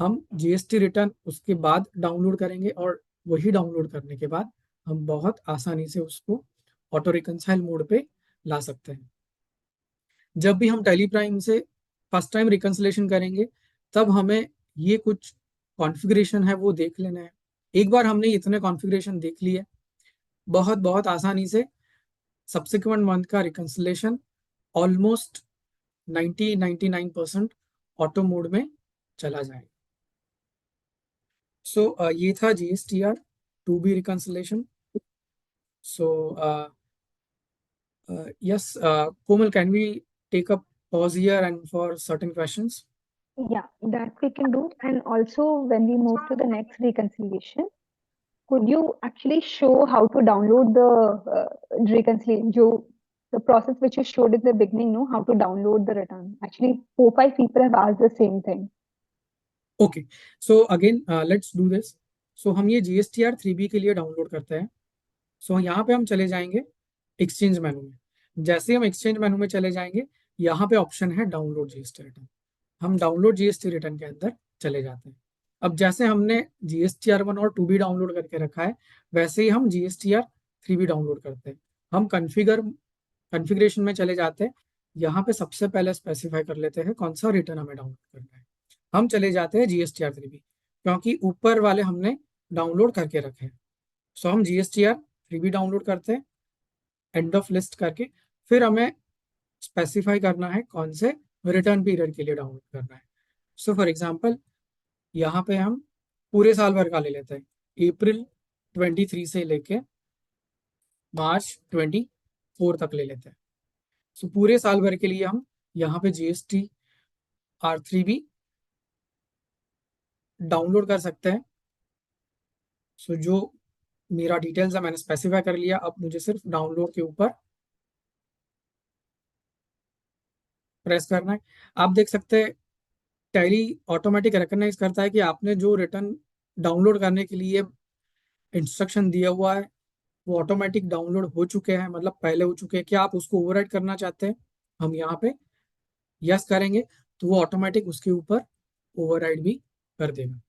[SPEAKER 2] हम जीएसटी रिटर्न उसके बाद डाउनलोड करेंगे, और वही डाउनलोड करने के बाद हम बहुत आसानी से उसको ऑटो रिकंसाइल मोड पे ला सकते हैं। जब भी हम टैली प्राइम से फर्स्ट टाइम रिकंसिलेशन करेंगे, तब हमें ये कुछ कॉन्फ़िगरेशन है वो देख लेना है। एक बार हमने इतने कॉन्फ़िगरेशन देख लिए, बहुत बहुत आसानी से सब्सिक्वेंट मंथ का रिकंसिलेशन ऑलमोस्ट 99% ऑटो मोड में चला जाएगा। सो ये था GSTR two B reconciliation. So yes, Komal, can we take a pause here and for certain questions?
[SPEAKER 1] Yeah, that we can do. And also, when we move to the next reconciliation, could you actually show how to download the reconciliation, the process which you showed in the beginning, no, how to download the return? Actually, 4, 5 people have asked the same thing.
[SPEAKER 2] Okay, so again, let's do this. So हम ये GSTR 3B के लिए download करते हैं। So यहाँ पे हम चले जाएंगे एक्सचेंज मेनू में। जैसे हम एक्सचेंज मेनू में चले जाएंगे, यहाँ पे ऑप्शन है डाउनलोड जीएसटी रिटर्न। हम डाउनलोड जीएसटी रिटर्न के अंदर चले जाते हैं। अब जैसे हमने GSTR 1 और 2B डाउनलोड करके रखा है, वैसे ही हम GSTR 3B डाउनलोड करते हैं। हम कन्फिग्रेशन में चले जाते हैं। यहाँ पे सबसे पहले स्पेसिफाई कर लेते हैं कौन सा रिटर्न हमें डाउनलोड करना है। हम चले जाते हैं GSTR 3B, क्योंकि ऊपर वाले हमने डाउनलोड करके रखे हैं। सो हम GSTR 3B डाउनलोड करते हैं एंड ऑफ लिस्ट करके। फिर हमें स्पेसिफाई करना है कौन से रिटर्न पीरियड के लिए डाउनलोड करना है। सो फॉर एग्जांपल, यहाँ पे हम पूरे साल भर का ले लेते हैं, अप्रैल 23 से लेके मार्च 24 तक ले लेते हैं। सो पूरे साल भर के लिए हम यहाँ पे GSTR 3B डाउनलोड कर सकते हैं। सो जो मेरा डिटेल्स है मैंने स्पेसिफाई कर लिया। अब मुझे सिर्फ डाउनलोड के ऊपर प्रेस करना है। आप देख सकते हैं टैली ऑटोमेटिक रिकॉग्नाइज करता है कि आपने जो रिटर्न डाउनलोड करने के लिए इंस्ट्रक्शन दिया हुआ है वो ऑटोमेटिक डाउनलोड हो चुके हैं, मतलब पहले हो चुके हैं। क्या आप उसको ओवरराइट करना चाहते हैं? हम यहाँ पे यस करेंगे तो वो ऑटोमेटिक उसके ऊपर ओवरराइड भी कर देगा।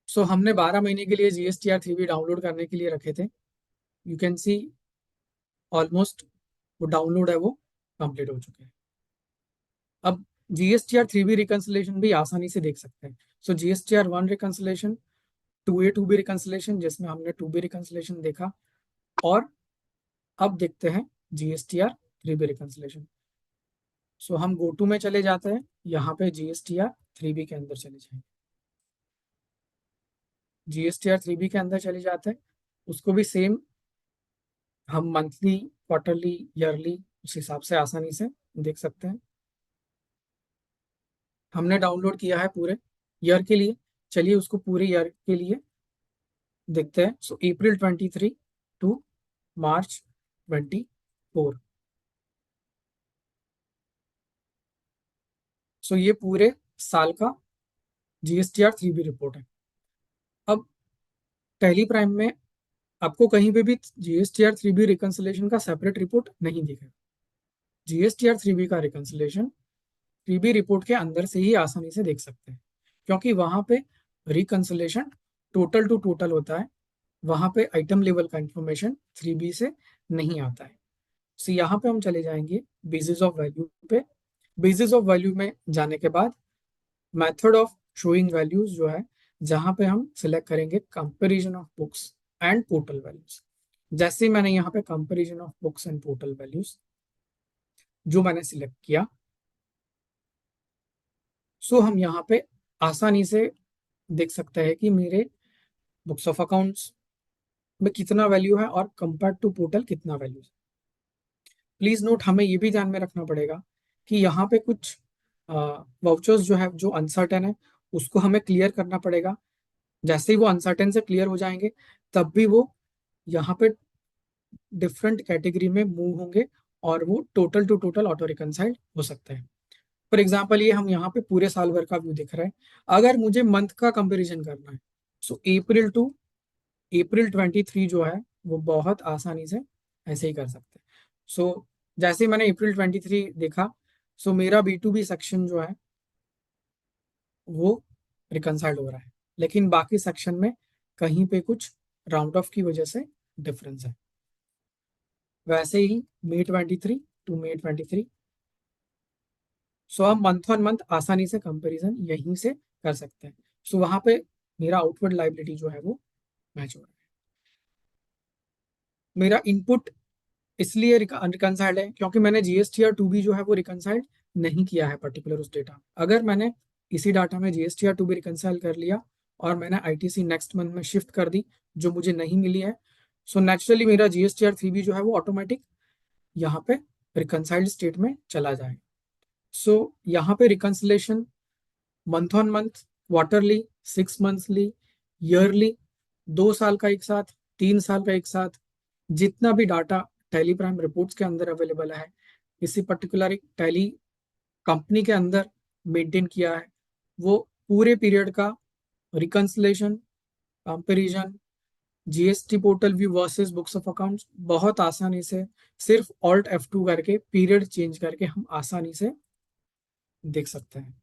[SPEAKER 2] सो हमने 12 महीने के लिए GSTR 3B डाउनलोड करने के लिए रखे थे। यू कैन सी ऑलमोस्ट वो डाउनलोड है वो कंप्लीट हो चुके हैं। अब GSTR 3B रिकंसिलेशन भी आसानी से देख सकते हैं। सो GSTR 1 reconciliation, 2A 2B reconciliation जिसमें हमने 2B रिकंसिलेशन देखा, और अब देखते हैं GSTR 3B रिकंसिलेशन। सो हम गो टू में चले जाते हैं, यहाँ पे GSTR 3B के अंदर चले जाएंगे। GSTR 3B के अंदर चले जाते हैं, उसको भी सेम हम मंथली, क्वार्टरली, ईयरली उस हिसाब से आसानी से देख सकते हैं। हमने डाउनलोड किया है पूरे ईयर के लिए, चलिए उसको पूरे ईयर के लिए देखते हैं। सो अप्रैल 23 टू मार्च 24। सो ये पूरे साल का GSTR 3B रिपोर्ट है। अब टैली प्राइम में आपको कहीं पे भी GSTR 3B रिकंसिलेशन का सेपरेट रिपोर्ट नहीं दिखेगा। GSTR 3B का रिकंसिलेशन 3B रिपोर्ट के अंदर से ही आसानी से देख सकते हैं, क्योंकि वहां पे रिकंसिलेशन टोटल टू टोटल होता है। वहां पे आइटम लेवल का इंफॉर्मेशन 3B से नहीं आता है। सो यहाँ पे हम चले जाएंगे बेसिस ऑफ वैल्यू पे। बेसिस ऑफ वैल्यू में जाने के बाद मेथड ऑफ शोइंग वैल्यूज जो है, जहां पे हम सिलेक्ट करेंगे comparison of books and portal values. जैसे मैंने यहाँ पे comparison of books and portal values जो मैंने सिलेक्ट किया, सो हम यहाँ पे आसानी से देख सकते हैं कि मेरे बुक्स ऑफ अकाउंट्स में कितना वैल्यू है और कंपेयर टू पोर्टल कितना वैल्यू है। प्लीज नोट, हमें ये भी ध्यान में रखना पड़ेगा कि यहाँ पे कुछ वाउचर्स जो है जो अनसर्टेन है उसको हमें क्लियर करना पड़ेगा। जैसे ही वो अनसर्टेन से क्लियर हो जाएंगे, तब भी वो यहाँ पे डिफरेंट कैटेगरी में मूव होंगे और वो टोटल टू टोटल ऑटो रिकंसाइल्ड हो सकते हैं। फॉर एग्जाम्पल ये हम यहाँ पे पूरे साल भर का व्यू दिख रहा है। अगर मुझे मंथ का कंपैरिजन करना है, सो अप्रैल टू अप्रैल 23 जो है वो बहुत आसानी से ऐसे ही कर सकते हैं। सो जैसे मैंने अप्रैल 23 देखा, सो मेरा B2B सेक्शन जो है वो रिकनसाइल्ड हो रहा है, लेकिन बाकी सेक्शन में कहीं पे कुछ राउंड ऑफ की वजह से डिफरेंस है। वैसे ही May 23 to May 23, सो हम मंथ ऑन मंथ आसानी से कंपैरिजन यहीं से कर सकते हैं। सो वहां पे मेरा आउटवर्ड लाइबिलिटी जो है वो मैच हो रहा है। मेरा इनपुट इसलिए रिकनसाइल्ड है क्योंकि मैंने GSTR2B जो है वो रिकनसाइल्ड नहीं किया है पर्टिकुलर उस डेटा। अगर मैंने इसी डाटा में GSTR2B रिकनसाइल कर लिया और मैंने ITC नेक्स्ट मंथ में शिफ्ट कर दी जो मुझे नहीं मिली है, सो नेचुरली मेरा GSTR3B जो है वो ऑटोमेटिक यहाँ पे रिकनसाइल्ड स्टेट में चला जाए। सो यहाँ पे reconciliation month on month, quarterly, 6 monthly, yearly, 2 साल का एक साथ, 3 साल का एक साथ, जितना भी डाटा टैली प्राइम रिपोर्ट्स के अंदर अवेलेबल है, किसी पर्टिकुलर एक टैली कंपनी के अंदर मेंटेन किया है, वो पूरे पीरियड का reconciliation, comparison, GST portal view versus books of accounts बहुत आसानी से सिर्फ ऑल्ट F2 करके पीरियड चेंज करके हम आसानी से देख सकते हैं,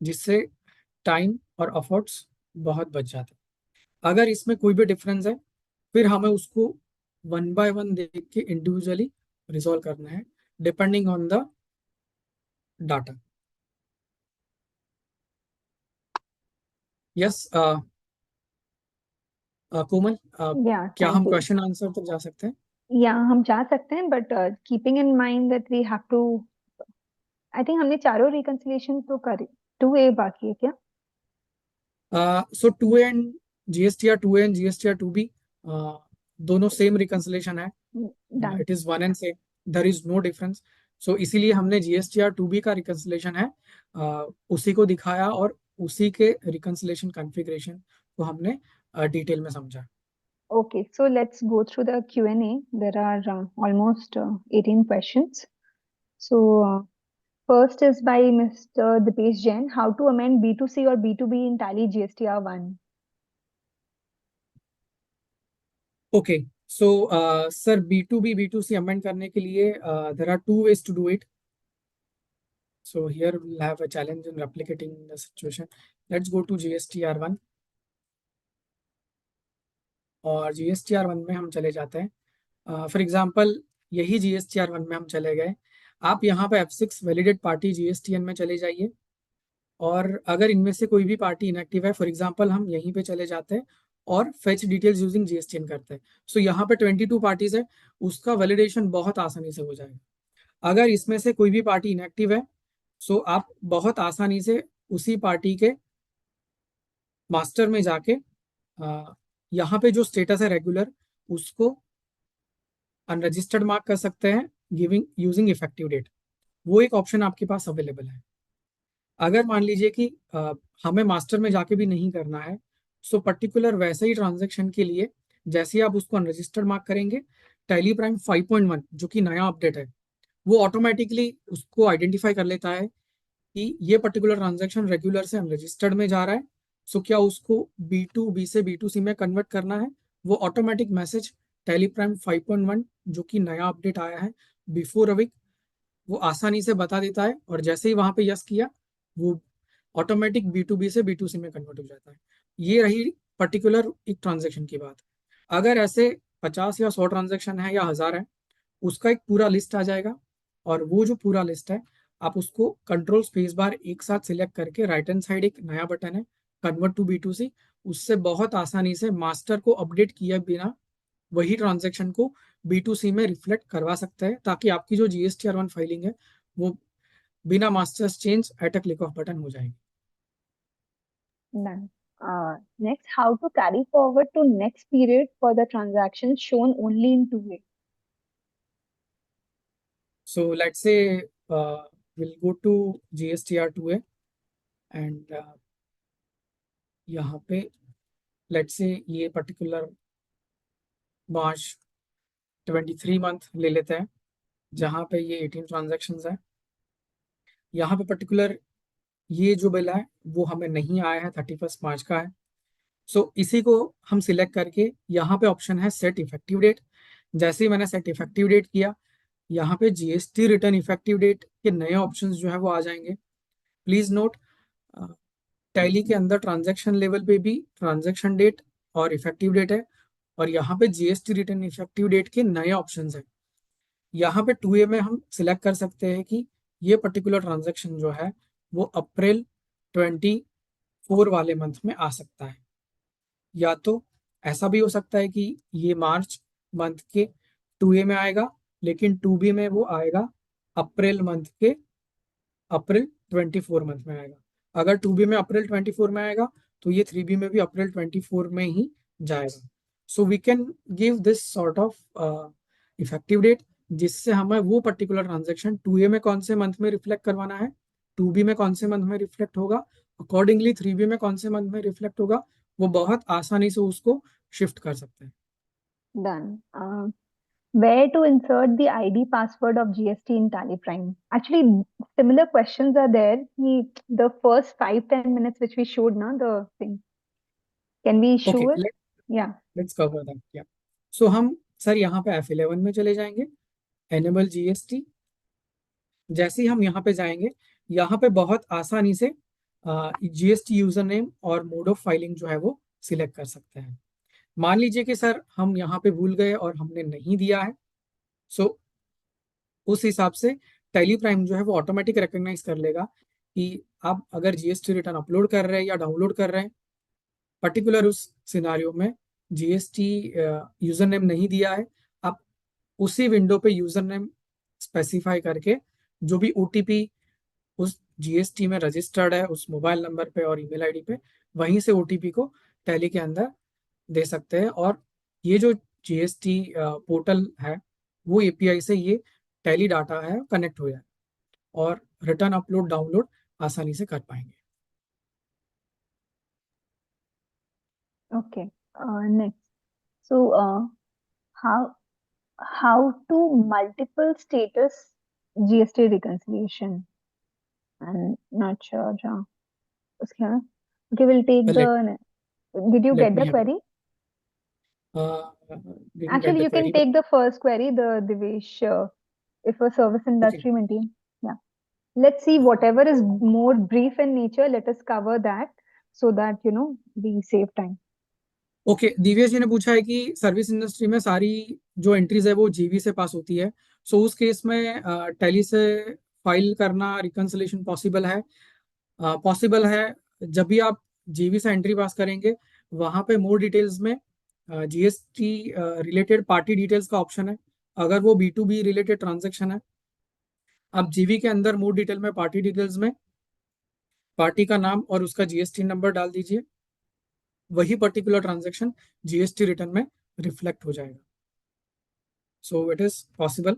[SPEAKER 2] जिससे टाइम और एफर्ट्स बहुत बच जाते हैं। अगर इसमें कोई भी डिफरेंस है, फिर हमें उसको वन बाय वन देख के इंडिविजुअली रिजॉल्व करना है depending on the data. Yes Komal,
[SPEAKER 1] या
[SPEAKER 2] क्या हम
[SPEAKER 1] थैंक यू।
[SPEAKER 2] क्वेश्चन आंसर तक जा सकते हैं?
[SPEAKER 1] या हम जा सकते हैं, but keeping in mind that we have to, I think हमने चारों रिकंसिलिएशन तो करी, 2A बाकी है क्या?
[SPEAKER 2] सो 2A and GSTR2A and GSTR2B दोनों सेम रिकंसिलेशन है।
[SPEAKER 1] Done.
[SPEAKER 2] It is one and same, there is no difference. So इसीलिए हमने GSTR2B का रिकंसिलेशन है उसी को दिखाया और उसी के रिकंसिलेशन कॉन्फ़िगरेशन को हमने डिटेल में समझा।
[SPEAKER 1] Okay, so let's go through the Q&A. There are almost 18 questions. So, first is by Mr. Dipesh Jain. How to amend B2C or B2B in Tally GSTR1?
[SPEAKER 2] Okay, so sir B2B B2C amend करने के लिए there are two ways to do it. So here we'll have a challenge in replicating the situation. Let's go to GSTR1 और GSTR1 में हम चले जाते हैं। For example यही GSTR1 में हम चले गए, आप यहाँ पे F6 वैलिडेट पार्टी GSTN में चले जाइए और अगर इनमें से कोई भी पार्टी इनएक्टिव है, फॉर एग्जांपल हम यहीं पे चले जाते हैं और फेच डिटेल्स यूजिंग GSTN करते हैं। सो यहाँ पे 22 पार्टीज है, उसका वैलिडेशन बहुत आसानी से हो जाएगा। अगर इसमें से कोई भी पार्टी इनएक्टिव है, सो आप बहुत आसानी से उसी पार्टी के मास्टर में जाके यहाँ पे जो स्टेटस है रेगुलर, उसको अनरजिस्टर्ड मार्क कर सकते हैं गिविंग यूजिंग इफेक्टिव डेट। वो एक ऑप्शन आपके पास अवेलेबल है। अगर मान लीजिए कि हमें मास्टर में जाके भी नहीं करना है, सो पर्टिकुलर वैसे ही ट्रांजेक्शन के लिए जैसे ही आप उसको अनरजिस्टर्ड मार्क करेंगे, टैली प्राइम 5.1 जो कि नया अपडेट है, वो ऑटोमेटिकली उसको आइडेंटिफाई कर लेता है कि ये पर्टिकुलर ट्रांजैक्शन रेगुलर से अनरजिस्टर्ड में जा रहा है। सो क्या उसको B2B से B2C में कन्वर्ट करना है, वो ऑटोमेटिक मैसेज टेलीप्राइम 5.1 जो कि नया अपडेट आया है बिफोर अ वीक, वो आसानी से बता देता है और जैसे ही वहां पे यस किया, वो ऑटोमेटिक B2B से B2C में कन्वर्ट हो जाता है। ये रही पर्टिकुलर एक ट्रांजेक्शन की बात। अगर ऐसे 50 या 100 ट्रांजेक्शन है या 1000 है, उसका एक पूरा लिस्ट आ जाएगा और वो जो पूरा लिस्ट है, आप उसको कंट्रोल स्पेस बार एक साथ सिलेक्ट करके राइट हैंड साइड एक नया बटन है कन्वर्ट टू B2C, उससे बहुत आसानी से मास्टर को अपडेट किए बिना वही ट्रांजेक्शन को B2C में रिफ्लेक्ट करवा सकते हैं, ताकि आपकी जो GSTR1 फाइलिंग है वो बिना masters change at a click of button हो जाएगी।
[SPEAKER 1] Done. Next, how to carry forward to next period for the transactions shown only in 2A?
[SPEAKER 2] So let's say will go to GSTR2A and यहाँ पे let's से ये particular मार्च 23 month ले लेते हैं जहाँ पे ये 18 ट्रांजेक्शन है। यहाँ पे पर्टिकुलर ये जो बिल है वो हमें नहीं आया है, 31 मार्च का है। सो इसी को हम सिलेक्ट करके यहाँ पे ऑप्शन है सेट इफेक्टिव डेट। जैसे ही मैंने सेट इफेक्टिव डेट किया, यहाँ पे जीएसटी रिटर्न इफेक्टिव डेट के नए ऑप्शंस जो है वो आ जाएंगे। प्लीज नोट, टैली के अंदर ट्रांजैक्शन लेवल पे भी ट्रांजैक्शन डेट और इफेक्टिव डेट है, और यहाँ पे जीएसटी रिटर्न इफेक्टिव डेट के नए ऑप्शंस है। यहाँ पे 2A में हम सिलेक्ट कर सकते हैं कि ये पर्टिकुलर ट्रांजैक्शन जो है वो अप्रैल 24 वाले मंथ में आ सकता है, या तो ऐसा भी हो सकता है कि ये मार्च मंथ के 2A में आएगा, लेकिन 2B में वो आएगा अप्रैल मंथ के अप्रैल 24 मंथ में आएगा। अगर 2B में अप्रैल 24 में आएगा तो ये 3B में भी अप्रैल 24 में ही जाएगा। So we can give this sort of effective date, जिससे हमें वो पर्टिकुलर ट्रांजेक्शन 2A में कौन से मंथ में रिफ्लेक्ट करवाना है, 2B में कौन से मंथ में रिफ्लेक्ट होगा, अकॉर्डिंगली 3B में कौन से मंथ में रिफ्लेक्ट होगा, वो बहुत आसानी से उसको शिफ्ट कर सकते हैं।
[SPEAKER 1] Done. Where to insert the ID password of GST in Tally Prime? Actually, similar questions are there. The first 5-10 minutes which we showed, na the thing. Can we
[SPEAKER 2] okay,
[SPEAKER 1] show it? Yeah.
[SPEAKER 2] Let's cover that. या सो हम sir यहाँ पे F11 में चले जाएंगे, enable GST. जैसे ही हम यहाँ पे जाएंगे, यहाँ पे बहुत आसानी से जीएसटी यूजर नेम और मोड ऑफ फाइलिंग जो है वो सिलेक्ट कर सकते हैं। मान लीजिए कि सर हम यहाँ पे भूल गए और हमने नहीं दिया है, सो उस हिसाब से टैली प्राइम जो है वो ऑटोमेटिक रिकॉग्नाइज कर लेगा कि आप अगर जीएसटी रिटर्न अपलोड कर रहे हैं या डाउनलोड कर रहे हैं, पर्टिकुलर उस सिनारियो में जीएसटी यूजर नेम नहीं दिया है, आप उसी विंडो पे यूजर नेम स्पेसिफाई करके जो भी ओटीपी उस जीएसटी में रजिस्टर्ड है उस मोबाइल नंबर पे और ईमेल आईडी पे, वहीं से ओटीपी को टैली के अंदर दे सकते हैं, और ये जो जीएसटी पोर्टल है वो एपीआई से ये टैली डाटा है कनेक्ट हो जाए और रिटर्न अपलोड डाउनलोड आसानी से कर पाएंगे।
[SPEAKER 1] Okay. Next. So, how how to multiple status GST reconciliation? I'm not sure. Ja. उसके बाद- Okay, we'll take
[SPEAKER 2] let
[SPEAKER 1] the. Did you
[SPEAKER 2] let
[SPEAKER 1] get
[SPEAKER 2] me
[SPEAKER 1] the
[SPEAKER 2] have
[SPEAKER 1] query?
[SPEAKER 2] Didn't get
[SPEAKER 1] Actually,
[SPEAKER 2] the
[SPEAKER 1] you can
[SPEAKER 2] query.
[SPEAKER 1] take the first query, the Divesh, if a service
[SPEAKER 2] okay
[SPEAKER 1] industry maintain. Yeah. Let's see whatever is more brief in nature. Let us cover that so that we save time.
[SPEAKER 2] Okay, Divya ji ने पूछा है कि service industry में सारी जो entries है वो जीवी से पास होती है, सो उस केस में टैली से फाइल करना रिकंसिलेशन पॉसिबल है? पॉसिबल है। जब भी आप जीवी से एंट्री पास करेंगे, वहां पे मोर डिटेल्स में जीएसटी रिलेटेड पार्टी डिटेल्स का ऑप्शन है। अगर वो B to B related transaction है, आप जीवी के अंदर मोर डिटेल में पार्टी डिटेल्स में पार्टी का नाम और उसका जीएसटी नंबर डाल दीजिए, वही पर्टिकुलर ट्रांजेक्शन जीएसटी रिटर्न में रिफ्लेक्ट हो जाएगा। So it is possible.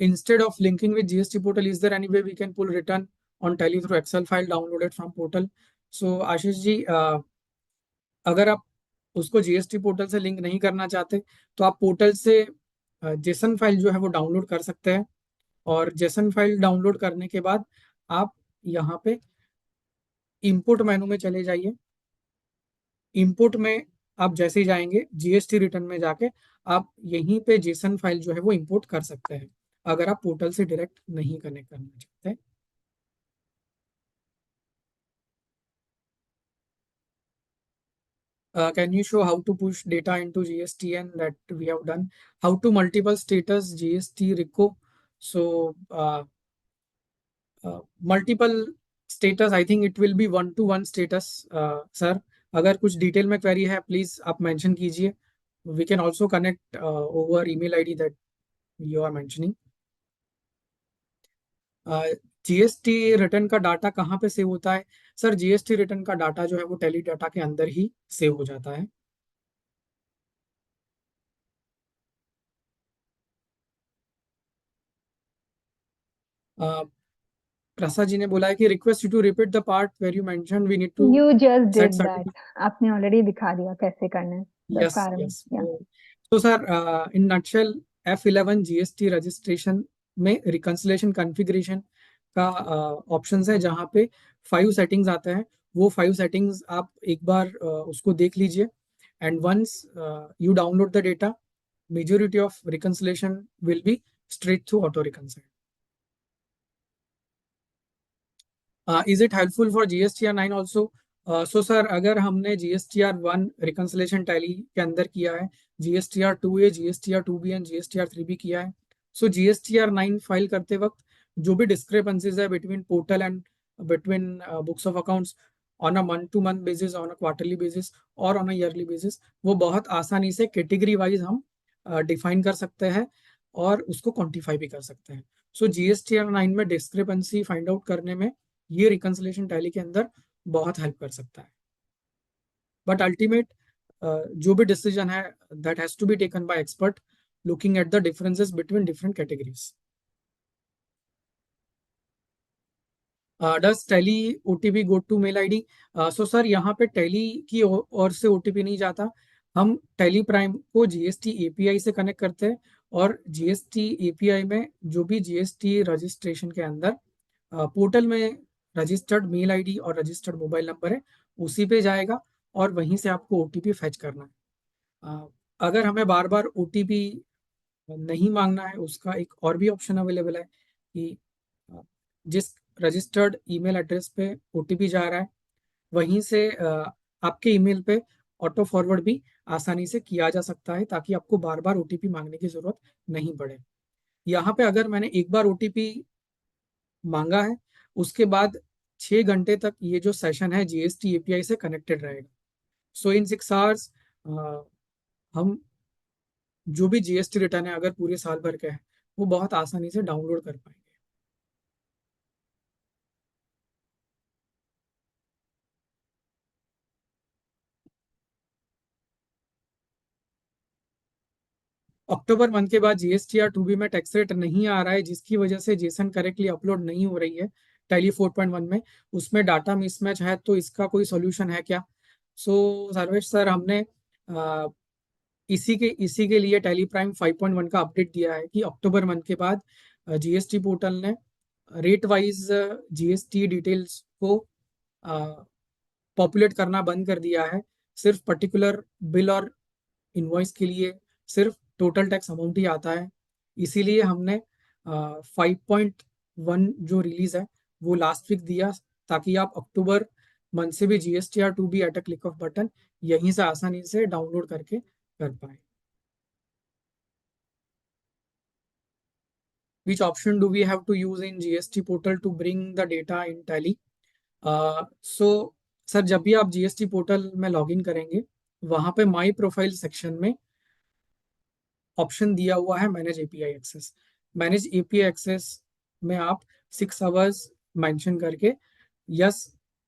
[SPEAKER 2] Instead of linking with GST portal, is there any way we can pull return on Tally through Excel file downloaded from portal? So Ashish ji, अगर आप उसको GST portal से link नहीं करना चाहते तो आप पोर्टल से जेसन फाइल जो है वो डाउनलोड कर सकते हैं, और जेसन फाइल डाउनलोड करने के बाद आप यहाँ पे इंपोर्ट मेनू में चले जाइए। इंपोर्ट में आप जैसे ही जाएंगे जीएसटी रिटर्न में जाके आप यहीं पे जेसन फाइल जो है वो इंपोर्ट कर सकते हैं, अगर आप पोर्टल से डायरेक्ट नहीं कनेक्ट करना चाहते। Can you show how to push data into GSTN that we have done? How to multiple status GST RICO? So multiple status, I think it will be one to one status. Sir, अगर कुछ detail में query है please आप mention कीजिए। We can also connect over email ID that you are mentioning. GST return का data कहाँ पे save होता है? सर जीएसटी रिटर्न का डाटा जो है वो टेली डाटा के अंदर ही सेव हो जाता है। प्रसाद जी ने बोला है कि request you to repeat the part where you mention we need to
[SPEAKER 1] You just
[SPEAKER 2] set
[SPEAKER 1] did that.
[SPEAKER 2] Certificate.
[SPEAKER 1] आपने already दिखा दिया कैसे करना है. The
[SPEAKER 2] यस
[SPEAKER 1] कारण.
[SPEAKER 2] यस।
[SPEAKER 1] Yeah.
[SPEAKER 2] तो sir in nutshell F11 GST registration में रिकंसिलेशन कॉन्फ़िगरेशन का ऑप्शंस है, जहाँ पे 5 सेटिंग्स आते हैं। वो 5 सेटिंग्स आप एक बार उसको देख लीजिए, and once you download the data, majority of reconciliation will be straight through auto reconcile. Is it helpful for GSTR 9 also? So sir, अगर हमने GSTR 1 reconciliation tally के अंदर किया है, GSTR 2A, GSTR 2B and GSTR 3B किया है, so GSTR 9 file करते वक्त जो भी discrepancies है between portal and between books of accounts on a month to month basis, on a quarterly basis और on a yearly basis, वो बहुत आसानी से category wise हम डिफाइन कर सकते हैं और उसको क्वांटिफाई भी कर सकते हैं। सो GSTR 9 में डिस्क्रिपेंसी फाइंड आउट करने में ये रिकंसिलिएशन टैली के अंदर बहुत हेल्प कर सकता है। बट अल्टीमेट जो भी डिसीजन है that has to be taken by expert looking at the differences between different categories. Does Tally OTP go to mail ID? So sir, यहाँ पे टैली की ओर से ओटीपी नहीं जाता। हम टैली प्राइम को जीएसटी एपीआई से कनेक्ट करते हैं और जीएसटी एपीआई में जो भी जीएसटी रजिस्ट्रेशन के अंदर पोर्टल में रजिस्टर्ड मेल आईडी और रजिस्टर्ड मोबाइल नंबर है, उसी पे जाएगा और वहीं से आपको ओटीपी फेच करना है। अगर हमें बार बार ओटीपी नहीं मांगना है, उसका एक और भी ऑप्शन अवेलेबल है कि जिस रजिस्टर्ड ईमेल एड्रेस पे ओटीपी जा रहा है वहीं से आपके ईमेल पे ऑटो फॉरवर्ड भी आसानी से किया जा सकता है, ताकि आपको बार बार ओटीपी मांगने की जरूरत नहीं पड़े। यहाँ पे अगर मैंने एक बार ओटीपी मांगा है, उसके बाद 6 घंटे तक ये जो सेशन है जीएसटी एपीआई से कनेक्टेड रहेगा। सो इन 6 आवर्स हम जो भी जीएसटी रिटर्न है, अगर पूरे साल भर का है, वो बहुत आसानी से डाउनलोड कर पाएंगे। अक्टूबर मंथ के बाद जीएसटीआर 2B में टैक्स रेट नहीं आ रहा है, जिसकी वजह से जेसन करेक्टली अपलोड नहीं हो रही है टैली 4.1 में, उसमें डाटा मिसमैच है, तो इसका कोई सॉल्यूशन है क्या? सर्वेश सर, हमने इसी के लिए टैली प्राइम 5.1 का अपडेट दिया है कि अक्टूबर मंथ के बाद जीएसटी पोर्टल ने रेट वाइज जीएसटी डिटेल्स को पॉपुलेट करना बंद कर दिया है। सिर्फ पर्टिकुलर बिल और इनवॉइस के लिए सिर्फ टोटल टैक्स अमाउंट ही आता है। इसीलिए हमने 5.1 जो रिलीज है वो लास्ट वीक दिया, ताकि आप अक्टूबर मंथ से भी GSTR 2B eight a click of button यहीं से आसानी से डाउनलोड करके कर पाए। Which option do we have to use in GST portal to bring the data in Tally? So sir, जब भी आप जीएसटी पोर्टल में लॉगिन करेंगे, वहां पे माई प्रोफाइल सेक्शन में ऑप्शन दिया हुआ है manage API access. Manage API access में आप 6 आवर्स मेंशन करके यस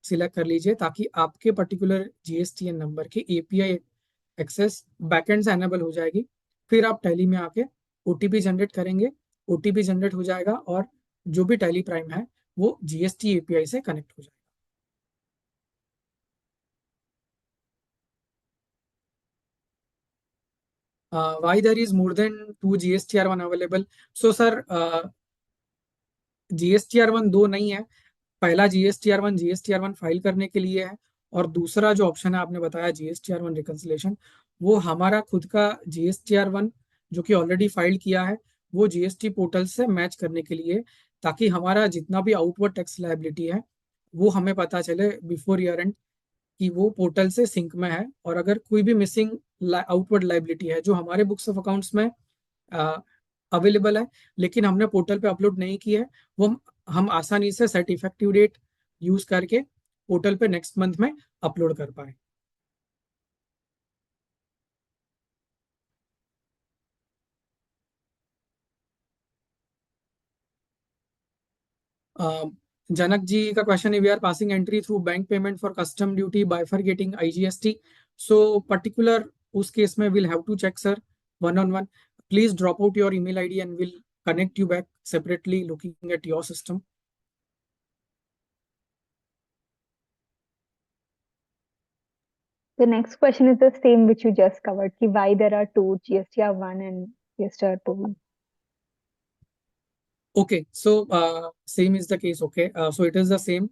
[SPEAKER 2] सिलेक्ट कर लीजिए, ताकि आपके पर्टिकुलर जीएसटीएन नंबर के एपीआई एक्सेस बैकएंड से एनेबल हो जाएगी। फिर आप टैली में आके ओटीपी जनरेट करेंगे, ओटीपी जनरेट हो जाएगा और जो भी टैली प्राइम है वो जीएसटी एपीआई से कनेक्ट हो जाएगा। Why there is more than 2 GSTR1 available? So sir, GSTR1 दो नहीं है। पहला जीएसटीआर वन फाइल करने के लिए है, और दूसरा जो ऑप्शन है आपने बताया जीएसटीआर वन रिकंसिलेशन, वो हमारा खुद का जीएसटीआर वन जो कि ऑलरेडी फाइल किया है, वो जीएसटी पोर्टल से मैच करने के लिए, ताकि हमारा जितना भी आउटवर्ड टैक्स लायबिलिटी है वो हमें पता चले बिफोर ईयर एंड कि वो पोर्टल से सिंक में है। और अगर कोई भी मिसिंग आउटवर्ड लायबिलिटी है जो हमारे बुक्स ऑफ अकाउंट्स में अवेलेबल है लेकिन हमने पोर्टल पे अपलोड नहीं की है, वो हम आसानी से सेट इफेक्टिव डेट यूज करके पोर्टल पे नेक्स्ट मंथ में अपलोड कर पाए। जनक जी का क्वेश्चन है, we are passing entry through bank payment for custom duty bifurcating IGST. So particular उस केस में will have to check sir one on one. Please drop out your email ID and will connect you back separately looking at your system.
[SPEAKER 1] The next question is the same which you just covered, कि why there are two GSTR 1 and GSTR 2.
[SPEAKER 2] Okay, so same is the case. Okay, so it is the same.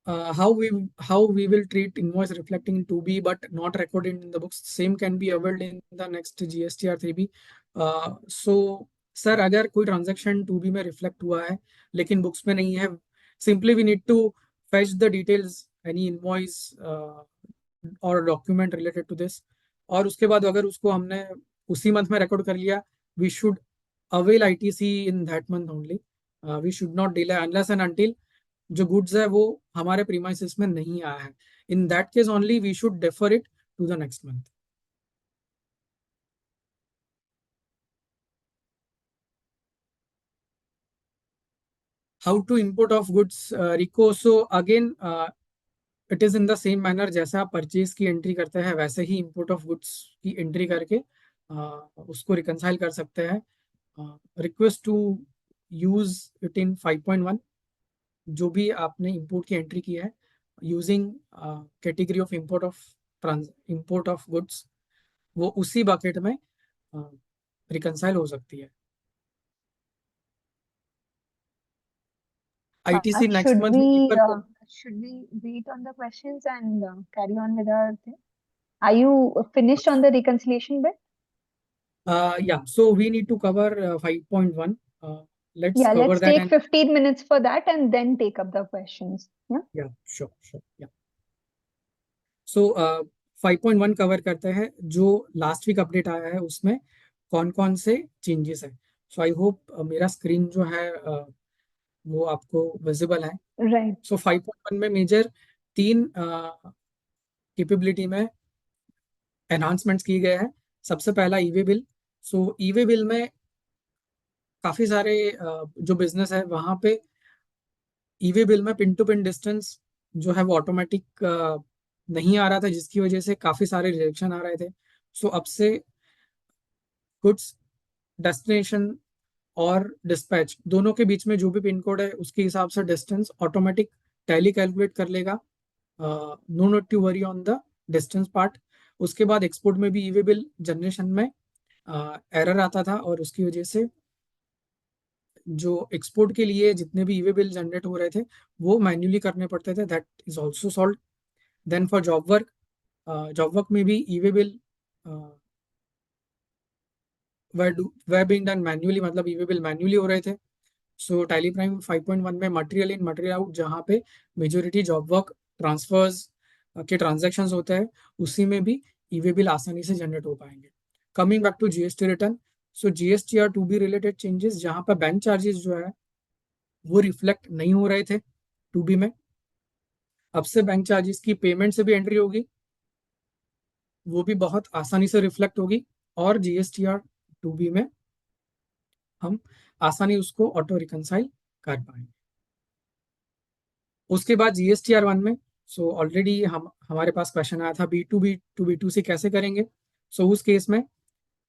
[SPEAKER 2] How we will treat invoice reflecting in 2B but not recorded in the books, same can be availed in the next GSTR 3B. So sir अगर कोई transaction 2B में reflect हुआ है लेकिन books में नहीं है, simply we need to fetch the details, any invoice और डॉक्यूमेंट रिलेटेड टू दिस, और उसके बाद अगर उसको हमने उसी मंथ में रिकॉर्ड कर लिया, we should avail ITC in that month only. We should not delay unless and until जो गुड्स है वो हमारे प्रीमाइसिस में नहीं आया है. In that case only we should defer it to the next month. How to import of goods reco. So again it is in the same manner, जैसे आप परचेज की एंट्री करते हैं वैसे ही इम्पोर्ट ऑफ गुड्स की entry करके उसको रिकंसाइल कर सकते हैं. Request to use it in 5.1, जो भी आपने इंपोर्ट की एंट्री की है using category of import of goods, वो उसी बकेट में रिकंसाइल हो सकती है. आईटीसी नेक्स्ट मंथ में पेपर को.
[SPEAKER 1] should we wait on the questions and carry on with our thing? Are you finished on the reconciliation bit?
[SPEAKER 2] Yeah, so we need to cover 5.1. Let's
[SPEAKER 1] Yeah,
[SPEAKER 2] cover
[SPEAKER 1] let's
[SPEAKER 2] that
[SPEAKER 1] take
[SPEAKER 2] and
[SPEAKER 1] 15 minutes for that and then take up the questions. Yeah.
[SPEAKER 2] yeah, sure, yeah. So 5.1 cover करते हैं. जो last week update आया है उसमें कौन कौन से changes है. सो आई होप मेरा स्क्रीन जो है वो आपको विजिबल है.
[SPEAKER 1] Right.
[SPEAKER 2] सो 5.1 में मेजर 3 कैपेबिलिटी में एनहांसमेंट्स किए गए हैं. सबसे पहला ईवे बिल. सो ईवे बिल में काफी सारे जो बिजनेस है वहां पे ईवे बिल में पिन टू पिन डिस्टेंस जो है वो ऑटोमेटिक नहीं आ रहा था, जिसकी वजह से काफी सारे रिजेक्शन आ रहे थे. सो अब से गुड्स डेस्टिनेशन और डिस्पैच दोनों के बीच में जो भी पिन कोड है उसके हिसाब से डिस्टेंस ऑटोमेटिक टैली कैलकुलेट कर लेगा. No not to worry on the distance part. उसके बाद एक्सपोर्ट में भी ईवे बिल जनरेशन में एरर आता था और उसकी वजह से जो एक्सपोर्ट के लिए जितने भी ईवे बिल जनरेट हो रहे थे वो मैन्युअली करने पड़ते थे. That is also solve. Then for job work में भी e way bill were being done manually, मतलब ईवे बिल मैन्युअली हो रहे थे. सो टैली प्राइम 5.1 में मटेरियल इन मटेरियल आउट, जहाँ पे मेजोरिटी जॉब वर्क ट्रांसफर्स के ट्रांजेक्शन्स होते हैं, उसी में भी ईवे बिल आसानी से जनरेट हो पाएंगे. Coming back to GST return. So GSTR 2B related changes, जहाँ पर बैंक चार्जेस जो है वो रिफ्लेक्ट नहीं हो रहे थे 2B में, अब से बैंक चार्जेस की पेमेंट से भी एंट्री होगी, वो भी बहुत आसानी से रिफ्लेक्ट होगी और जीएसटीआर 2B में हम आसानी उसको ऑटो रिकंसाइल कर पाएंगे. उसके बाद जीएसटीआर 1 में सो ऑलरेडी हमारे पास क्वेश्चन आया था B2B टू B2C कैसे करेंगे. सो उस केस में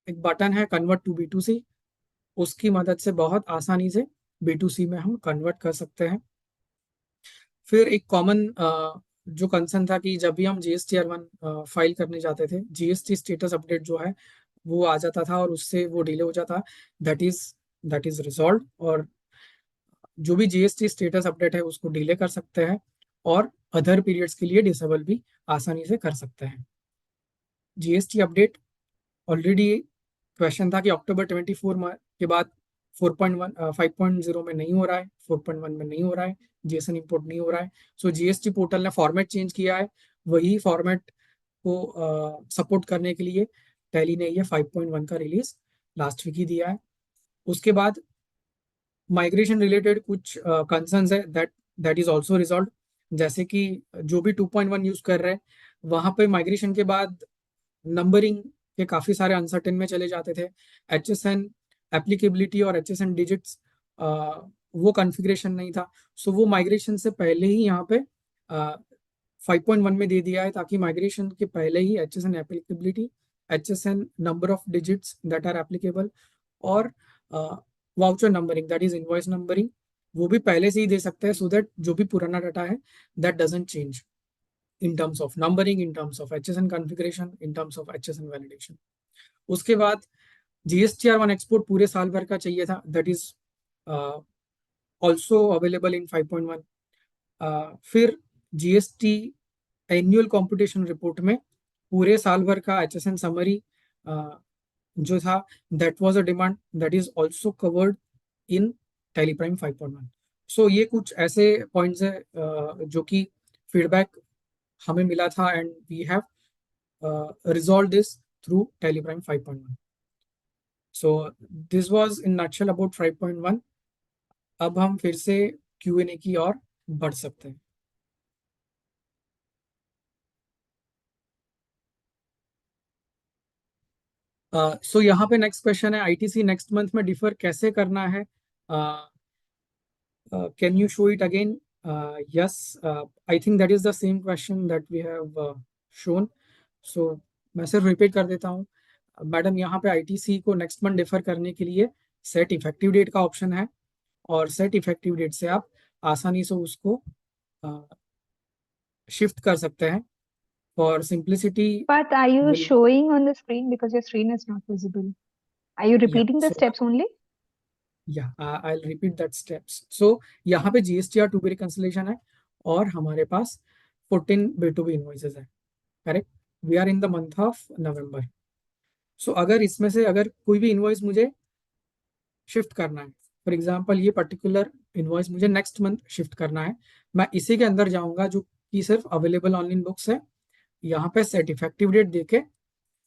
[SPEAKER 2] एक बटन है कन्वर्ट टू B2C, उसकी मदद से बहुत आसानी से B2C में हम कन्वर्ट कर सकते हैं. फिर एक कॉमन जो कंसर्न था कि जब भी हम GSTR1 फाइल करने जाते थे, जीएसटी स्टेटस अपडेट जो है वो आ जाता था और उससे वो डिले हो जाता. दैट इज रिजॉल्व, और जो भी जीएसटी स्टेटस अपडेट है उसको डिले कर सकते हैं और अदर पीरियड्स के लिए डिसेबल भी आसानी से कर सकते हैं. जीएसटी अपडेट ऑलरेडी क्वेश्चन था कि अक्टूबर 24 के बाद 4.1 5.0 में नहीं हो रहा है, 4.1 में नहीं हो रहा है, जेसन इंपोर्ट नहीं हो रहा है. सो जीएसटी पोर्टल ने फॉर्मेट चेंज किया है, वही फॉर्मेट को सपोर्ट करने के लिए टैली ने ये 5.1 का रिलीज लास्ट वीक ही दिया है. उसके बाद माइग्रेशन रिलेटेड कुछ कंसर्न्स है, दैट इज आल्सो रिजॉल्व. जैसे कि जो भी 2.1 यूज कर रहे हैं वहां पे माइग्रेशन के बाद नंबरिंग के काफी सारे अनसर्टेन में चले जाते थे. HSN एप्लीकेबिलिटी और HSN डिजिट्स वो कॉन्फ़िगरेशन नहीं था. सो वो माइग्रेशन से पहले ही यहाँ पे 5.1 में दे दिया है, ताकि माइग्रेशन के पहले ही HSN applicability, HSN number of digits that are applicable और voucher numbering that is invoice numbering, वो भी पहले से ही दे सकते हैं, सो दैट जो भी पुराना डाटा है that doesn't change in terms of numbering, in terms of HSN configuration, in terms of HSN validation. उसके बाद GSTR1 एक्सपोर्ट पूरे साल भर का चाहिए था, that is also available in 5.1। फिर GST एनुअल कंपटीशन रिपोर्ट में पूरे साल भर का HSN समरी जो था, that was a demand, that is also covered in tally Prime 5.1। सो ये कुछ ऐसे पॉइंट्स है जो कि फीडबैक हमें मिला था, and we have resolve this through Tally Prime 5.1। So this was in nutshell about 5.1। अब हम फिर से Q&A की ओर बढ़ सकते हैं। सो यहाँ पे नेक्स्ट क्वेश्चन है, ITC नेक्स्ट मंथ में डिफर कैसे करना है? Can you show it again? Yes, I think that is the same question that we have shown. So मैं सिर्फ रिपीट कर देता हूँ। मैडम, यहाँ पे ITC को नेक्स्ट मंथ डिफर करने के लिए सेट इफेक्टिव डेट का ऑप्शन है, और सेट इफेक्टिव डेट से आप आसानी से उसको शिफ्ट कर सकते हैं। For simplicity
[SPEAKER 1] But are you
[SPEAKER 2] will,
[SPEAKER 1] showing on the screen because your screen is not visible? Are you
[SPEAKER 2] या
[SPEAKER 1] repeating the
[SPEAKER 2] so
[SPEAKER 1] steps only?
[SPEAKER 2] या I will repeat that steps. So यहाँ पे GSTR टू बी रिकंसिलेशन है, और हमारे पास 14 B2B invoices है, correct? We are in the month of November. So अगर इसमें से अगर कोई भी इनवॉइस मुझे शिफ्ट करना है, फॉर एग्जांपल ये पर्टिकुलर इनवॉइस मुझे नेक्स्ट मंथ शिफ्ट करना है, मैं इसी के अंदर जाऊंगा जो कि सिर्फ अवेलेबल ऑनलाइन बुक्स है। यहाँ पे सेट इफेक्टिव डेट देके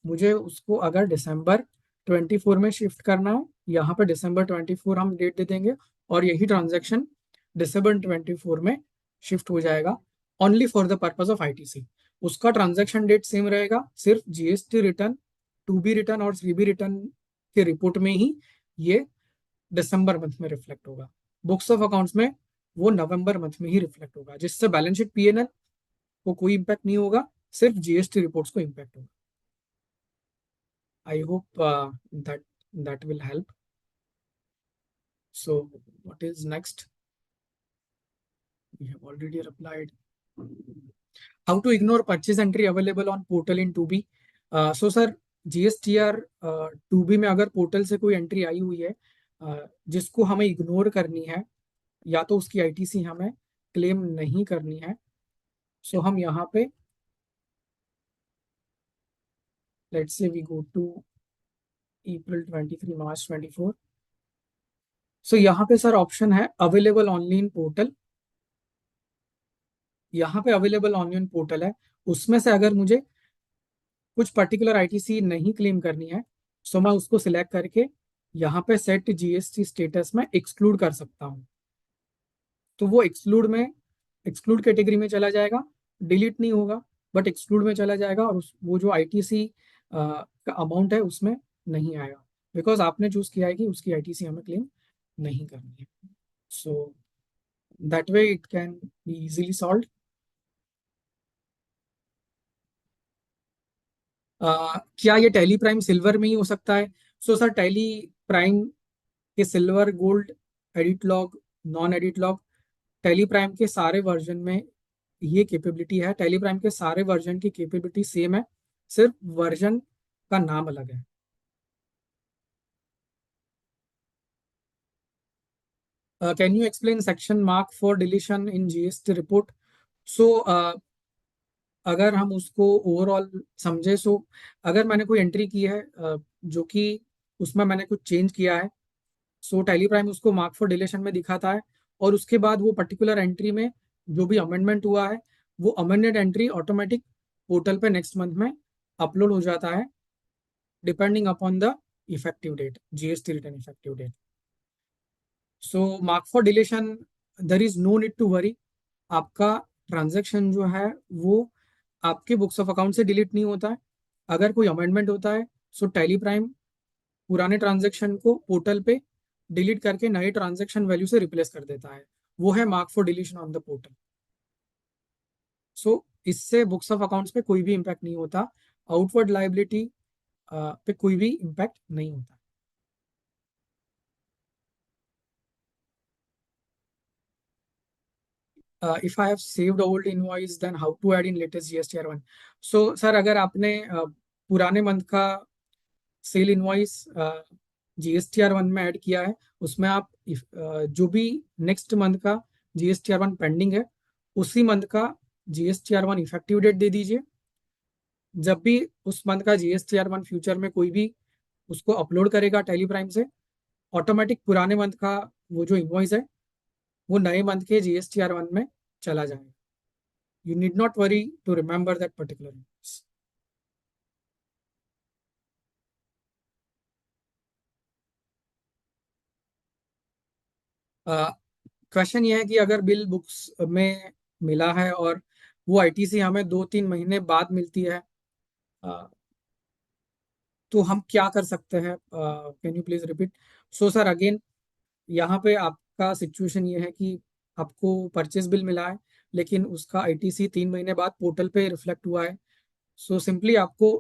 [SPEAKER 2] मुझे उसको अगर दिसंबर 24 में शिफ्ट करना है, यहाँ पे दिसंबर 24 हम डेट दे देंगे, और यही ट्रांजैक्शन दिसंबर 24 में शिफ्ट हो जाएगा, only for the purpose of ITC। उसका ट्रांजैक्शन डेट सेम रहेगा, सिर्फ GST रिटर्न, 2B रिटर्न और 3B रिटर्न के रिपोर्ट में ही ये दिसंबर मंथ में रिफ्लेक्ट होगा। बुक्स ऑफ अकाउंट्स में वो नवंबर मंथ में ही रिफ्लेक्ट होगा, जिससे बैलेंस शीट PNL को कोई इम्पैक्ट नहीं होगा, सिर्फ GST रिपोर्ट्स को इम्पैक्ट होगा। I hope that will help. So what is next? We have already replied. How to ignore purchase entry available on portal in 2B? So sir, GSTR 2B में अगर portal से कोई entry आई हुई है जिसको हमें इग्नोर करनी है, या तो उसकी ITC हमें क्लेम नहीं करनी है, सो हम यहाँ पे let's say we go to April 23, March 24। So यहाँ पे सर ऑप्शन है अवेलेबल ऑनलाइन पोर्टल। यहाँ पे अवेलेबल ऑनलाइन पोर्टल है, उसमें से अगर मुझे कुछ पर्टिकुलर ITC नहीं क्लेम करनी है, सो मैं उसको सिलेक्ट करके यहाँ पे सेट GST स्टेटस में एक्सक्लूड कर सकता हूँ। तो वो एक्सक्लूड कैटेगरी में चला जाएगा, डिलीट नहीं होगा, बट एक्सक्लूड में चला जाएगा, और वो जो ITC का अमाउंट है उसमें नहीं आएगा, बिकॉज आपने चूज किया है कि उसकी ITC हमें क्लेम नहीं करनी है। So that way it can be easily solve. क्या ये टैली प्राइम सिल्वर में ही हो सकता है? सो सर, टैली प्राइम के silver, gold, edit log, non edit log, tally prime के सारे वर्जन में ये कैपेबिलिटी है। टैली प्राइम के सारे वर्जन की कैपेबिलिटी सेम है, सिर्फ वर्जन का नाम अलग है। Can you explain section mark for deletion in GST report? So अगर हम उसको ओवरऑल समझे, सो अगर मैंने कोई एंट्री की है जो कि उसमें मैंने कुछ चेंज किया है, सो टैली प्राइम उसको मार्क फॉर डिलीशन में दिखाता है, और उसके बाद वो पर्टिकुलर एंट्री में जो भी अमेंडमेंट हुआ है, वो अमेंडेड एंट्री ऑटोमेटिक पोर्टल पे नेक्स्ट मंथ में अपलोड हो जाता है, depending upon the effective date, GST return effective date. So mark for deletion, there is no need to worry. आपका ट्रांजेक्शन जो है वो आपके बुक्स ऑफ अकाउंट से डिलीट नहीं होता है। अगर कोई अमेंडमेंट होता है, सो टैली प्राइम पुराने ट्रांजेक्शन को पोर्टल पे डिलीट करके नए ट्रांजेक्शन वैल्यू से रिप्लेस कर देता है। वो है mark for deletion on the portal. So इससे बुक्स ऑफ अकाउंट्स पे कोई भी इम्पैक्ट नहीं होता, आउटवर्ड लाइबिलिटी पे कोई भी इम्पैक्ट नहीं होता। If I have saved old invoice then how to add in latest GSTR1? So sir, अगर आपने पुराने मंथ का सेल इनवॉइस GSTR1 में ऐड किया है, उसमें आप जो भी नेक्स्ट मंथ का GSTR1 पेंडिंग है उसी मंथ का GSTR1 इफेक्टिव डेट दे दीजिए। जब भी उस मंथ का GSTR1 फ्यूचर में कोई भी उसको अपलोड करेगा टैली प्राइम से, ऑटोमेटिक पुराने मंथ का वो जो इनवॉइस है वो नए मंथ के GSTR1 में चला जाएगा। You need not worry to remember that particular invoice. Question ये है कि अगर बिल बुक्स में मिला है और वो ITC हमें 2-3 महीने बाद मिलती है, तो हम क्या कर सकते हैं? Can you please repeat? So sir again, यहाँ पे आपका सिचुएशन ये है कि आपको परचेज बिल मिला है लेकिन उसका ITC 3 महीने बाद पोर्टल पे रिफ्लेक्ट हुआ है। सो सिंपली आपको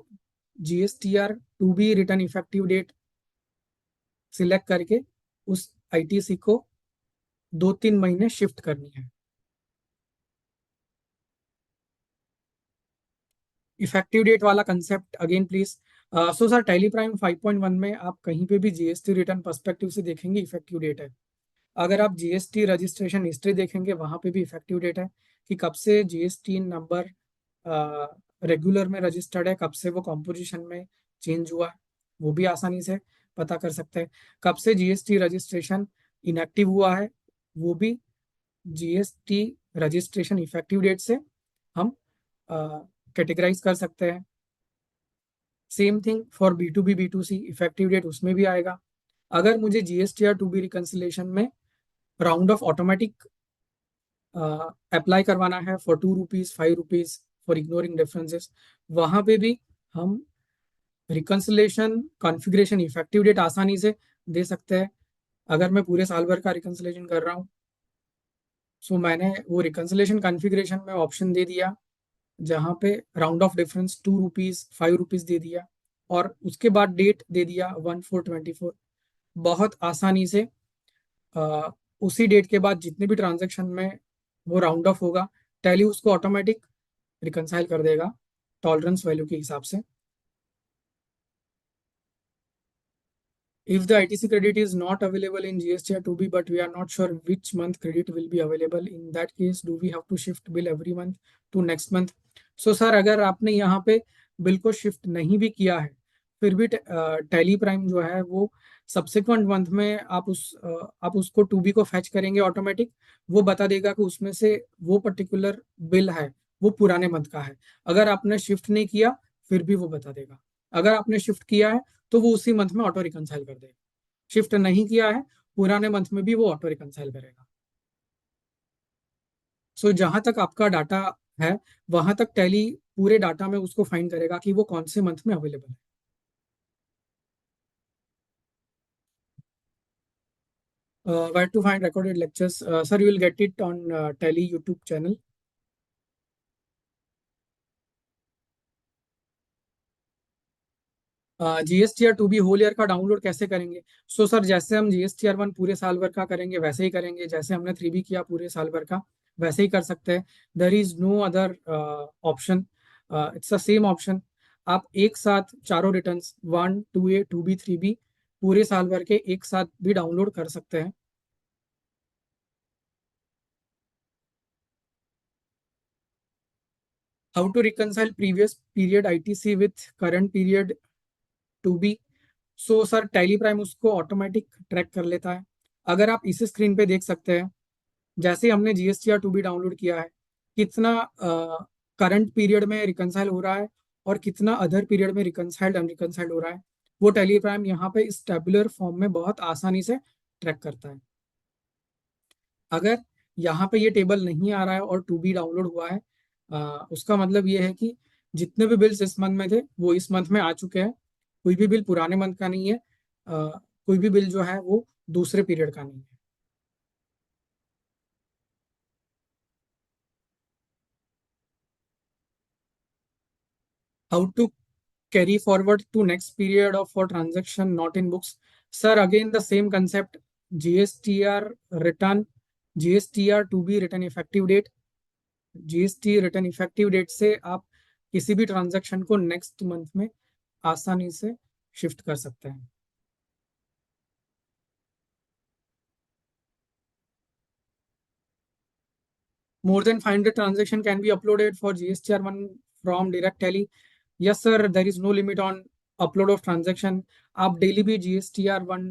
[SPEAKER 2] GSTR2B return effective date select करके उस ITC को 2-3 महीने शिफ्ट करनी है। इफेक्टिव डेट वाला concept again please. So sir Tally Prime 5.1 में आप कहीं पे भी GST रिटर्न पर्सपेक्टिव से देखेंगे इफेक्टिव डेट है। अगर आप GST रजिस्ट्रेशन हिस्ट्री देखेंगे वहां पे भी इफेक्टिव डेट है कि कब से GST नंबर रेगुलर में रजिस्टर्ड है, कब से वो कॉम्पोजिशन में चेंज हुआ है, वो भी आसानी से पता कर सकते हैं। कब से GST रजिस्ट्रेशन इनएक्टिव हुआ है, वो भी GST रजिस्ट्रेशन इफेक्टिव डेट से हम कैटेगराइज कर सकते हैं। Same thing for B2B B2C, effective date उसमें भी आएगा। अगर मुझे GSTR2B रिकंसिलेशन में राउंड ऑफ ऑटोमेटिक अप्लाई करवाना है फॉर ₹2, ₹5 फॉर इग्नोरिंग डिफरेंसेस, वहां पे भी हम रिकंसिलेशन कॉन्फ़िगरेशन इफेक्टिव डेट आसानी से दे सकते हैं। अगर मैं पूरे साल भर का रिकंसिलेशन कर रहा हूँ, सो मैंने वो रिकंसिलेशन कॉन्फ़िगरेशन में ऑप्शन दे दिया जहाँ पे राउंड ऑफ डिफरेंस ₹2, ₹5 दे दिया और उसके बाद डेट दे दिया 1/4/24। बहुत आसानी से अ, उसी डेट के बाद जितने भी ट्रांजेक्शन में वो राउंड ऑफ होगा, टैली उसको ऑटोमेटिक रिकंसाइल कर देगा टॉलरेंस वैल्यू के हिसाब से। If the ITC credit is not available in GSTR2B, but we are not sure which month credit will be available, in that case, do we have to shift bill every month to next month? So sir अगर आपने यहाँ पे bill को shift नहीं भी किया है, फिर भी टैली प्राइम जो है वो सब्सिक्वेंट मंथ में आप उसको 2B को फैच करेंगे ऑटोमेटिक, वो बता देगा कि उसमें से वो पर्टिकुलर बिल है वो पुराने मंथ का है। अगर आपने शिफ्ट नहीं किया फिर भी वो बता देगा। अगर आपने शिफ्ट किया है तो वो उसी मंथ में ऑटो रिकंसाइल कर देगा। शिफ्ट नहीं किया है पुराने मंथ में भी वो ऑटो रिकंसाइल करेगा। सो जहां तक आपका डाटा है वहां तक टैली पूरे डाटा में उसको फाइंड करेगा कि वो कौन से मंथ में अवेलेबल है। Where to find recorded lectures? Sir you will get it on Tally YouTube channel. GSTR2B whole year का डाउनलोड कैसे करेंगे? सो सर जैसे हम GSTR1 पूरे साल भर का करेंगे वैसे ही करेंगे, जैसे हमने 3B किया पूरे साल भर का वैसे ही कर सकते हैं। There is no other option, it's the same option. आप एक साथ चारों रिटर्न 1, 2A, 2B, 3B पूरे साल भर के एक साथ भी डाउनलोड कर सकते हैं। How to reconcile previous period ITC with current period 2B? So sir Tally Prime उसको ऑटोमेटिक ट्रैक कर लेता है। अगर आप इस स्क्रीन पे देख सकते हैं, जैसे ही हमने GSTR2B डाउनलोड किया है, कितना करंट पीरियड में रिकंसाइल हो रहा है और कितना अदर पीरियड में रिकंसाइल्ड अनरिकंसाइल्ड हो रहा है, वो टैली प्राइम यहाँ पे इस टेबुलर फॉर्म में बहुत आसानी से ट्रैक करता है। अगर यहाँ पे ये टेबल नहीं आ रहा है और 2B डाउनलोड हुआ है, उसका मतलब ये है कि जितने भी बिल्स इस मंथ में थे वो इस मंथ में आ चुके हैं। कोई भी बिल पुराने मंथ का नहीं है, कोई भी बिल जो है वो दूसरे पीरियड का नहीं है। How to carry forward to next period of for transaction not in books? Sir, again the same concept. GSTR return, GSTR to be written effective date, GST return effective date से आप किसी भी transaction को next month में आसानी से shift कर सकते हैं। More than 500 transaction can be uploaded for GSTR1 from Direct Tally. Yes sir, there is no limit on upload of transaction. आप डेली भी GSTR1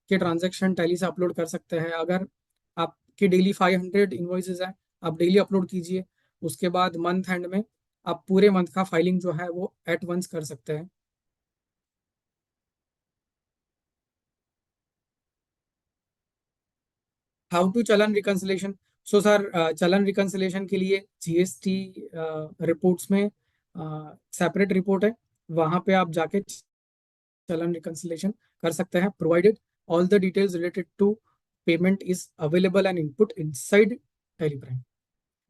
[SPEAKER 2] के ट्रांजेक्शन टैली से अपलोड कर सकते हैं। अगर आपके डेली 500 इन्वॉइसेज है, आप डेली अपलोड कीजिए। उसके बाद मंथ एंड में आप पूरे मंथ का फाइलिंग जो है वो एट वंस कर सकते हैं। हाउ टू चलन रिकंसिलेशन। सो सर, चलन रिकंसिलेशन के लिए जीएसटी रिपोर्ट्स में सेपरेट रिपोर्ट है, वहां पे आप जाके चलन रिकंसिलेशन कर सकते हैं, provided all the details related to payment is available and input inside Tally Prime.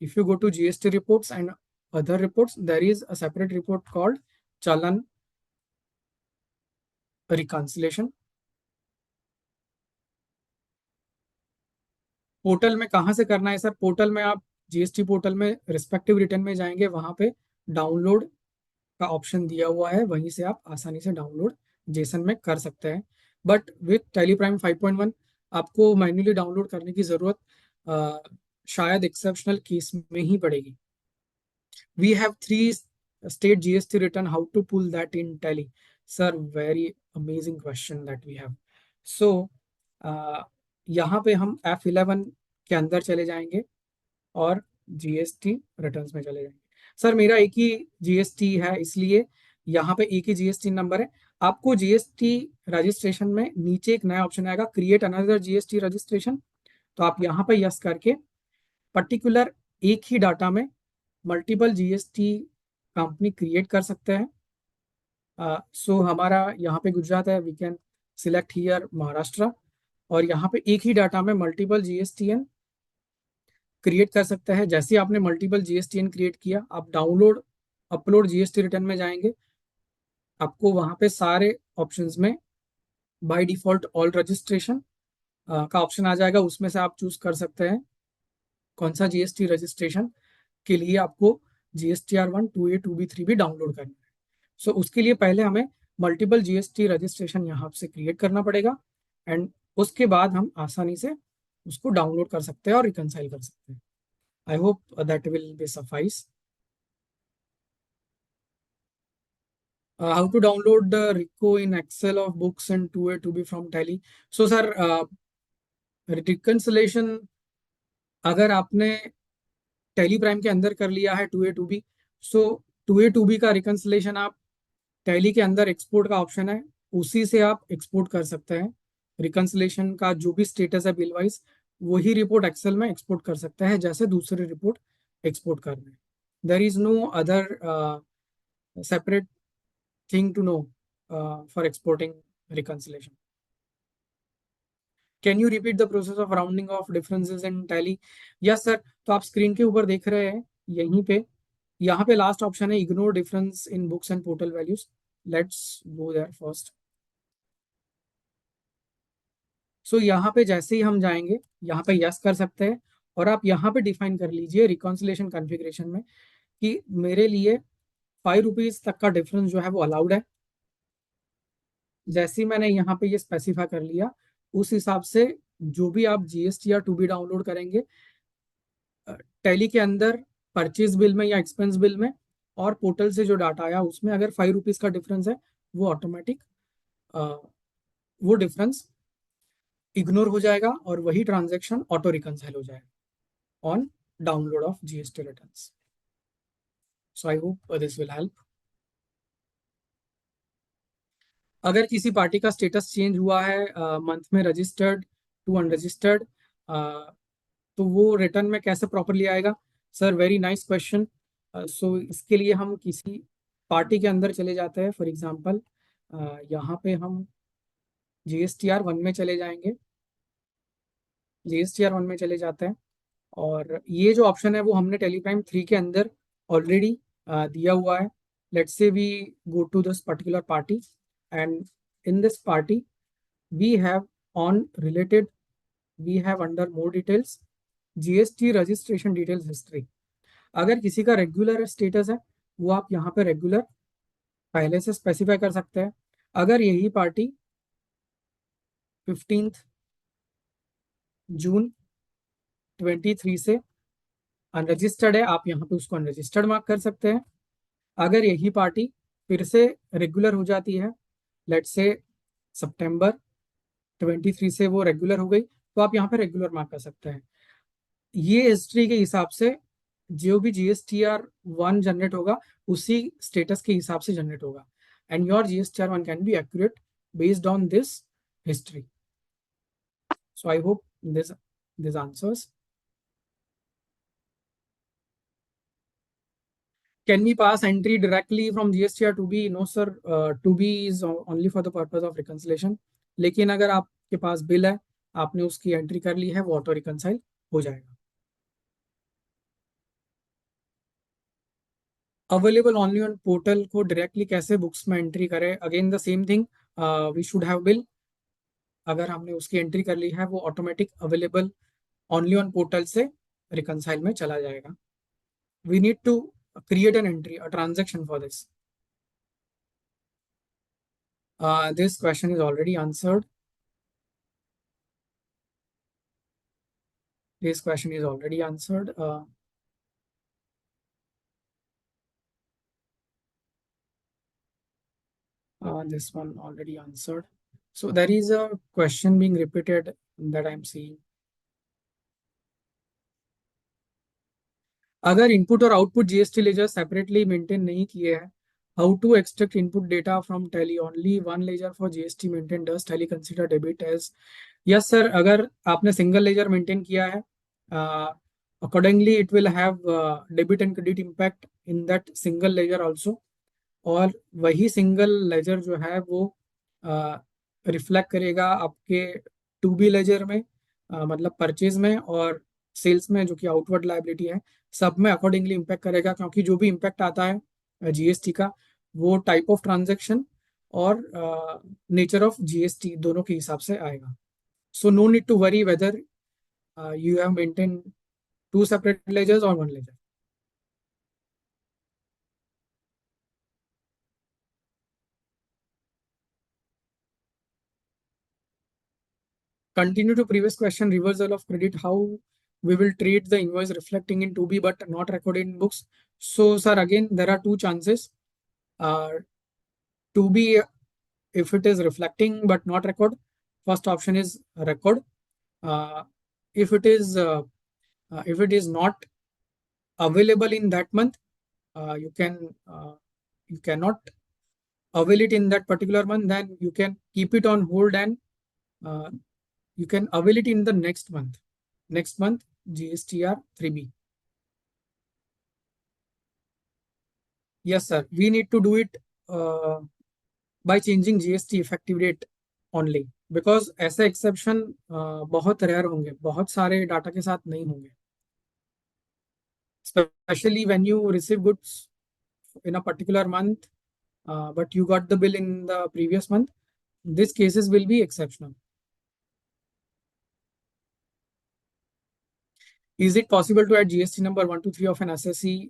[SPEAKER 2] If you go to GST reports and other reports, there is a separate report called Challan Reconciliation. Portal में कहाँ से करना है sir? Portal में आप GST portal में respective return में जाएंगे, वहां पे डाउनलोड का ऑप्शन दिया हुआ है, वहीं से आप आसानी से डाउनलोड जेसन में कर सकते हैं। बट विथ टेलीप्राइम 5.1 आपको मैन्युअली डाउनलोड करने की जरूरत शायद एक्सेप्शनल केस में ही पड़ेगी। We have three state GST return. How to pull that in Tally? Sir, very amazing question that we have. So, यहाँ पे हम F11 के अंदर चले जाएंगे और GST रिटर्न्स में चले जाएंगे। सर मेरा एक ही GST है, इसलिए यहाँ पे एक ही GST नंबर है। आपको GST रजिस्ट्रेशन में नीचे एक नया ऑप्शन आएगा, क्रिएट अनदर GST रजिस्ट्रेशन। तो आप यहाँ पे यस करके पर्टिकुलर एक ही डाटा में मल्टीपल जीएसटी कंपनी क्रिएट कर सकते हैं। सो हमारा यहाँ पे गुजरात है, we can select here Maharashtra, और यहाँ पे एक ही डाटा में मल्टीपल जीएसटीएन क्रिएट कर सकते हैं। जैसे आपने मल्टीपल जीएसटीएन क्रिएट किया, आप डाउनलोड अपलोड जीएसटी रिटर्न में जाएंगे, आपको वहाँ पे सारे ऑप्शंस में बाय डिफॉल्ट ऑल रजिस्ट्रेशन का ऑप्शन आ जाएगा, उसमें से आप चूज कर सकते हैं कौन सा जीएसटी रजिस्ट्रेशन के लिए आपको GSTR1 2A 2B 3B download करना है। सो उसके लिए पहले हमें मल्टीपल जीएसटी रजिस्ट्रेशन यहाँ से क्रिएट करना पड़ेगा, एंड उसके बाद हम आसानी से उसको डाउनलोड कर सकते हैं और रिकंसाइल कर सकते हैं। I hope that will be suffice. How to download the reco in Excel of books and 2A 2B from Tally. So sir, reconciliation अगर आपने टैली प्राइम के अंदर कर लिया है 2A 2B, सो 2A 2B का रिकंसिलेशन आप टैली के अंदर एक्सपोर्ट का ऑप्शन है, उसी से आप एक्सपोर्ट कर सकते हैं। रिकंसिलेशन का जो भी स्टेटस है बिल वाइज, वही रिपोर्ट एक्सेल में एक्सपोर्ट कर सकते हैं जैसे दूसरे रिपोर्ट एक्सपोर्ट कर रहे हैं। There is no other separate thing to know for exporting reconciliation. Can you repeat the process of rounding off differences in Tally? Yes sir. तो आप स्क्रीन के ऊपर देख रहे हैं, यहीं पे यहाँ पे लास्ट ऑप्शन है ignore difference in books and portal values. Let's go there first. So यहाँ पे जैसे ही हम जाएंगे, यहाँ पे यस कर सकते हैं, और आप यहाँ पे डिफाइन कर लीजिए रिकॉन्सिलेशन कॉन्फ़िगरेशन में कि मेरे लिए 5 रुपीज तक का डिफरेंस जो है वो अलाउड है। जैसे ही मैंने यहाँ पे ये स्पेसिफाई कर लिया, उस हिसाब से जो भी आप जीएसटी या 2B डाउनलोड करेंगे टैली के अंदर परचेज बिल में या एक्सपेंस बिल में और पोर्टल से जो डाटा आया उसमें अगर 5 रुपीज का डिफरेंस है, वो ऑटोमेटिक वो डिफरेंस इग्नोर हो जाएगा और वही ट्रांजैक्शन ऑटो रिकंसाइल हो जाएगा on download of GST returns. So I hope this will help. अगर किसी पार्टी का स्टेटस चेंज हुआ है मंथ में रजिस्टर्ड टू अनरजिस्टर्ड, तो वो रिटर्न में कैसे प्रॉपरली आएगा? Sir very nice question. So इसके लिए हम किसी पार्टी के अंदर चले जाते हैं। फॉर एग्जांपल यहाँ पे हम GSTR1 में चले जाएंगे, GSTR1 में चले जाते हैं, और ये जो ऑप्शन है वो हमने टेलीप्राइम 3 के अंदर ऑलरेडी दिया हुआ है। Let's say we go to this particular party, and in this party we have on related, we have under more details GST registration details history. अगर किसी का रेगुलर स्टेटस है, वो आप यहाँ पे रेगुलर पहले से स्पेसिफाई कर सकते हैं। अगर यही पार्टी 15 जून 23 से अनरजिस्टर्ड है, आप यहाँ पे उसको अनरजिस्टर्ड मार्क कर सकते हैं। अगर यही पार्टी फिर से रेगुलर हो जाती है, लेट्स से सितंबर 23 से वो रेगुलर हो गई, तो आप यहाँ पे रेगुलर मार्क कर सकते हैं। ये हिस्ट्री के हिसाब से जो भी GSTR1 जनरेट होगा उसी स्टेटस के हिसाब से जनरेट होगा, and your GSTR1 can be accurate based on this history. So I hope this answers. Can we pass entry directly from GSTR to B? No sir, to B is only for the purpose of reconciliation. लेकिन अगर आपके पास bill है, आपने उसकी entry कर ली है, वो ऑटो रिकंसाइल हो जाएगा. अवेलेबल ओनली ऑन पोर्टल को डायरेक्टली कैसे बुक्स में एंट्री करें? Again the same thing, we should have bill. अगर हमने उसकी एंट्री कर ली है, वो automatic available only on portal से रिकंसाइल में चला जाएगा. We need to create an entry, a transaction for this. This question is already answered. This question is already answered. This one already answered. So there is a question being repeated that I'm seeing. अगर input और output GST ledger separately maintain नहीं किए हैं, how to extract input data from Tally? Only one ledger for GST maintain, does Tally consider debit as? Yes sir, अगर आपने single ledger maintain किया है, accordingly it will have debit and credit impact in that single ledger also. और वही single laser जो है वो reflect करेगा आपके टू बी लेजर में, मतलब परचेज में और सेल्स में, जो कि आउटवर्ड लाइबिलिटी है, सब में अकॉर्डिंगली इम्पैक्ट करेगा. क्योंकि जो भी इम्पैक्ट आता है GST का, वो टाइप ऑफ ट्रांजेक्शन और नेचर ऑफ GST दोनों के हिसाब से आएगा. So no need to worry whether you have maintain two separate ledgers और one ledger. Continue to previous question, reversal of credit, how we will treat the invoice reflecting in 2B but not recorded in books? So sir, again there are two chances. 2B, if it is reflecting but not record, first option is record. If it is not available in that month, you cannot avail it in that particular month, then you can keep it on hold and you can avail it in the next month. Next month, GSTR 3B. Yes, sir. We need to do it by changing GST effective date only. Because ऐसे exception बहुत rare होंगे, बहुत सारे data के साथ नहीं होंगे. Especially when you receive goods in a particular month, but you got the bill in the previous month, these cases will be exceptional. Is it possible to add GST number 1 to 3 of an assessee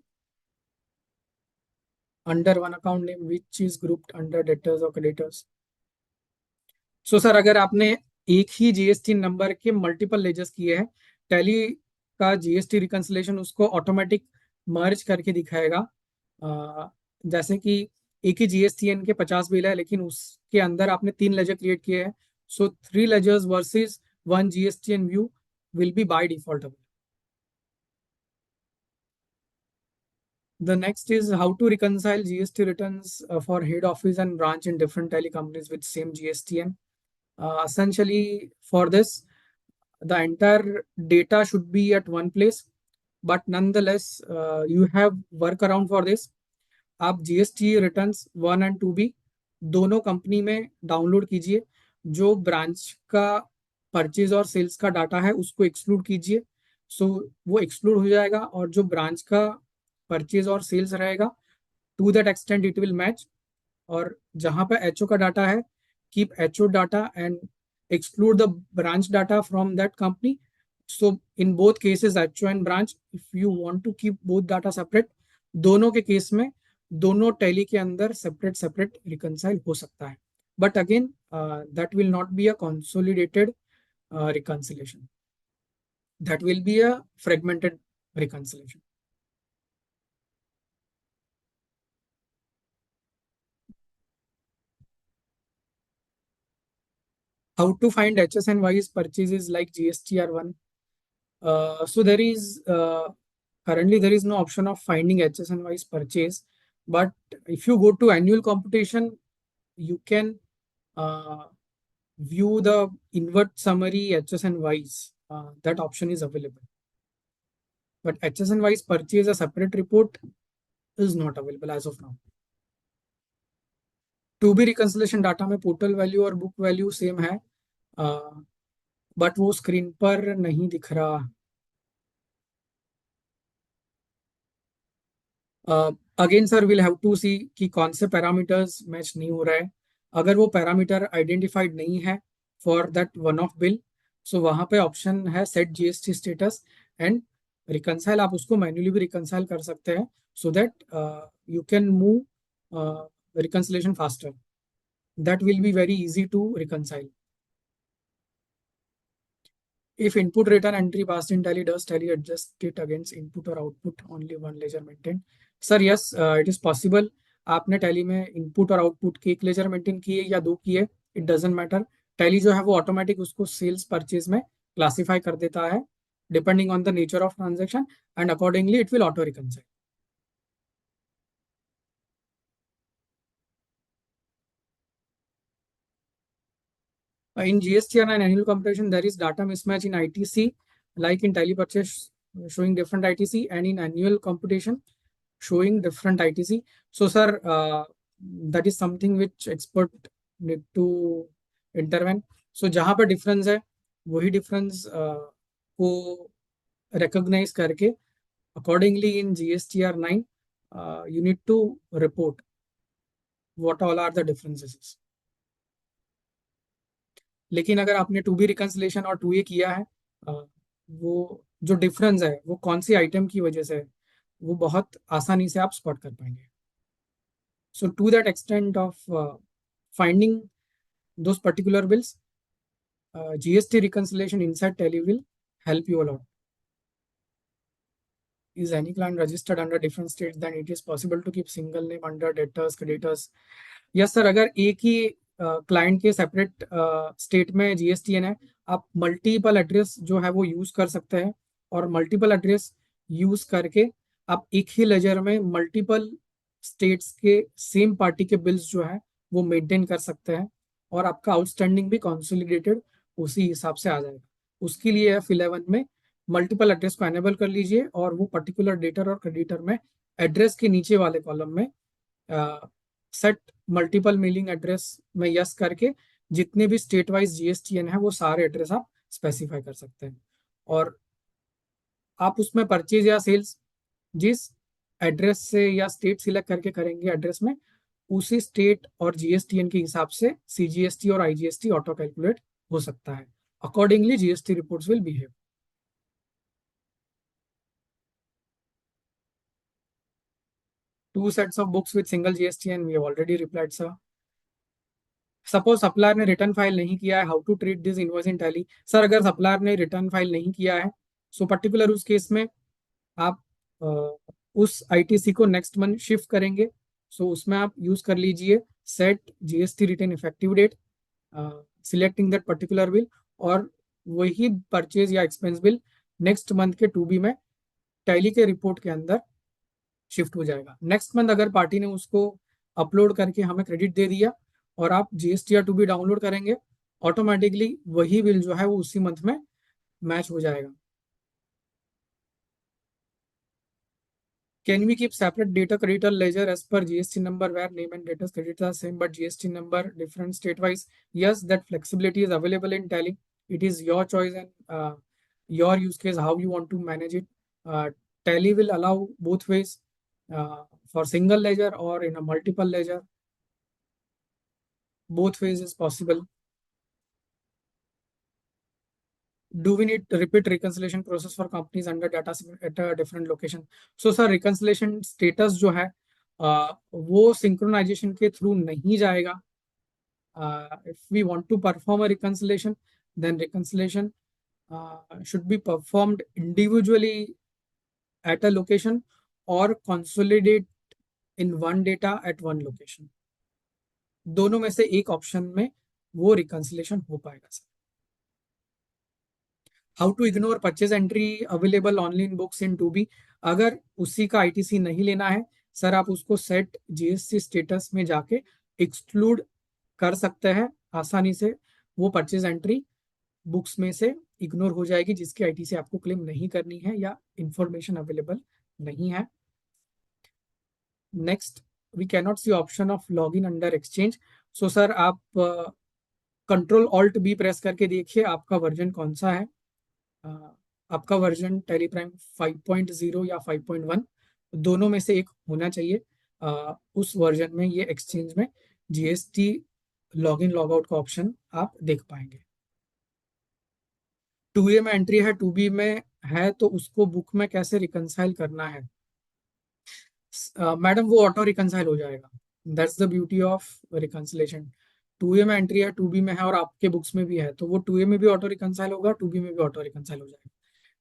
[SPEAKER 2] under one account name which is grouped under debtors or creditors? So sir, अगर आपने एक ही GST number के multiple ledgers किए हैं, tally का GST reconciliation उसको automatic मर्ज करके दिखाएगा. जैसे कि एक ही GSTN के 50 बिल है, लेकिन उसके अंदर आपने 3 लेजर क्रिएट किए हैं, so 3 ledgers versus 1 GSTN view will be by default. The next is how to reconcile GST returns for head office and branch in different tele companies with same GSTN. Essentially, for this, the entire data should be at one place, but nonetheless, you have workaround for this. आप GST returns 1 and 2B दोनों company में download कीजिए. जो branch का purchase और sales का data है उसको एक्सक्लूड कीजिए, सो वो एक्सक्लूड हो जाएगा. और जो ब्रांच का परचेज और सेल्स रहेगा, to that extent it will match. और जहां पे HO का डाटा है, keep HO data and exclude the branch data from that company. So in both cases, HO and branch, if you want to keep both data separate, दोनों के case में दोनों tally के अंदर सेपरेट सेपरेट रिकंसाइल हो सकता है, but again that will not be a consolidated reconciliation. That will be a fragmented reconciliation. How to find HS and Y's purchases like GSTR1? So there is currently there is no option of finding HS and Y's purchase, but if you go to annual computation, you can uh, view the invert summary HS and Y's. That option is available. But HS and Y's purchase a separate report is not available as of now. Two B reconciliation data में portal value और book value same है, but वो screen पर नहीं दिख रहा। Again sir will have to see कि कौन से पैरामीटर्स मैच नहीं हो रहा है। अगर वो पैरामीटर आइडेंटिफाइड नहीं है for that one of bill, so वहां पे ऑप्शन है set GST status and reconcile. आप उसको मैन्युअली भी रिकंसाइल कर सकते हैं so that you can move reconciliation faster. That will be very easy to reconcile. If input return entry passed in Tally, does Tally adjust it against input or output? Only one ledger maintained. Sir, yes, it is possible. आपने tally में input और output की एक laser maintain की है या दो की है, इट डजेंट मैटर। टैली जो है वो ऑटोमेटिक उसको सेल्स परचेज में क्लासिफाई कर देता है depending on the nature of transaction and accordingly it will auto reconcile. In GSTR and annual computation, there is data mismatch in ITC, like in tally purchase showing different ITC, and in annual computation showing different ITC. So, sir, that is something which expert need to intervene. So, जहाँ पर difference है, वही difference को recognize करके accordingly in GSTR 9, you need to report what all are the differences. लेकिन अगर आपने to B reconciliation और टू ए किया है, वो जो डिफरेंस है वो कौन सी आइटम की वजह से है, वो बहुत आसानी से आप स्पॉट कर पाएंगे। So to that extent of finding those particular bills, GST reconciliation inside Tally will help you a lot. Is any client registered under different states, then it is possible to keep single name under debtors, creditors? Yes sir, अगर एक ही client के separate state में GSTN है, आप multiple address जो है वो use कर सकते हैं, और मल्टीपल एड्रेस यूज करके आप एक ही लेजर में मल्टीपल स्टेट्स के सेम पार्टी के बिल्स जो है वो मेंटेन कर सकते हैं, और आपका आउटस्टैंडिंग भी कंसोलिडेटेड उसी हिसाब से आ जाएगा। उसके लिए F11 में मल्टीपल एड्रेस को एनेबल कर लीजिए, और वो पर्टिकुलर डेटर और क्रेडिटर में एड्रेस के नीचे वाले कॉलम में सेट मल्टीपल मेलिंग एड्रेस में यस करके जितने भी स्टेट वाइज जीएसटीएन है वो सारे एड्रेस आप स्पेसिफाई कर सकते हैं, और आप उसमें परचेज या सेल्स जिस एड्रेस से या स्टेट सिलेक्ट करके करेंगे एड्रेस में, उसी स्टेट और जीएसटीएन के हिसाब से सीजीएसटी और आईजीएसटी ऑटो कैलकुलेट हो सकता है। Accordingly GST reports will behave. Two sets of books with single GSTN, we have already replied, sir. Suppose supplier ने रिटर्न फाइल नहीं किया है, how to treat this invoice in Tally? Sir, अगर supplier ने return file नहीं किया है, सो particular उस केस में आप उस आईटीसी को नेक्स्ट मंथ शिफ्ट करेंगे, सो उसमें आप यूज कर लीजिए set GST return effective date, selecting that particular bill, और वही परचेज या एक्सपेंस बिल नेक्स्ट मंथ के 2B में टैली के रिपोर्ट के अंदर शिफ्ट हो जाएगा। नेक्स्ट मंथ अगर पार्टी ने उसको अपलोड करके हमें क्रेडिट दे दिया और आप जीएसटीआर 2B डाउनलोड करेंगे, ऑटोमेटिकली वही बिल जो है वो उसी मंथ में मैच हो जाएगा। Can we keep separate data creditor ledger as per GST number where name and debtors creditors are same but GST number different state wise? Yes, that flexibility is available in Tally. It is your choice and your use case how you want to manage it. Tally will allow both ways, for single ledger or in a multiple ledger. Both ways is possible. Do we need to repeat reconciliation process for companies under data at a different location? So sir, reconciliation status जो है वो synchronisation के through नहीं जाएगा. If we want to perform a reconciliation, then reconciliation should be performed individually at a location or consolidate in one data at one location. दोनों में से एक ऑप्शन में वो रिकंसिलेशन हो पाएगा sir. How to ignore purchase entry available online books in 2B. अगर उसी का आईटीसी नहीं लेना है सर, आप उसको सेट जीएसटी स्टेटस में जाके एक्सक्लूड कर सकते हैं आसानी से. वो परचेज एंट्री बुक्स में से इग्नोर हो जाएगी जिसकी आईटीसी आपको क्लेम नहीं करनी है या इंफॉर्मेशन अवेलेबल नहीं है. Next, we cannot see option of log in under exchange. So sir आप कंट्रोल ऑल्ट बी प्रेस करके देखिए आपका वर्जन कौन सा है. आपका वर्जन टेलीप्राइम 5.0 या 5.1 दोनों में से एक होना चाहिए. उस वर्जन में ये एक्सचेंज में GST log in log out का ऑप्शन आप देख पाएंगे. 2A में एंट्री है, 2B में है, तो उसको बुक में कैसे रिकंसाइल करना है. मैडम वो ऑटो रिकंसाइल हो जाएगा. That's the beauty of reconciliation. 2A में एंट्री है, 2B में है और आपके बुक्स में भी है, तो वो 2A में भी ऑटो रिकंसाइल होगा, 2B में भी ऑटो रिकंसाइल हो जाएगा.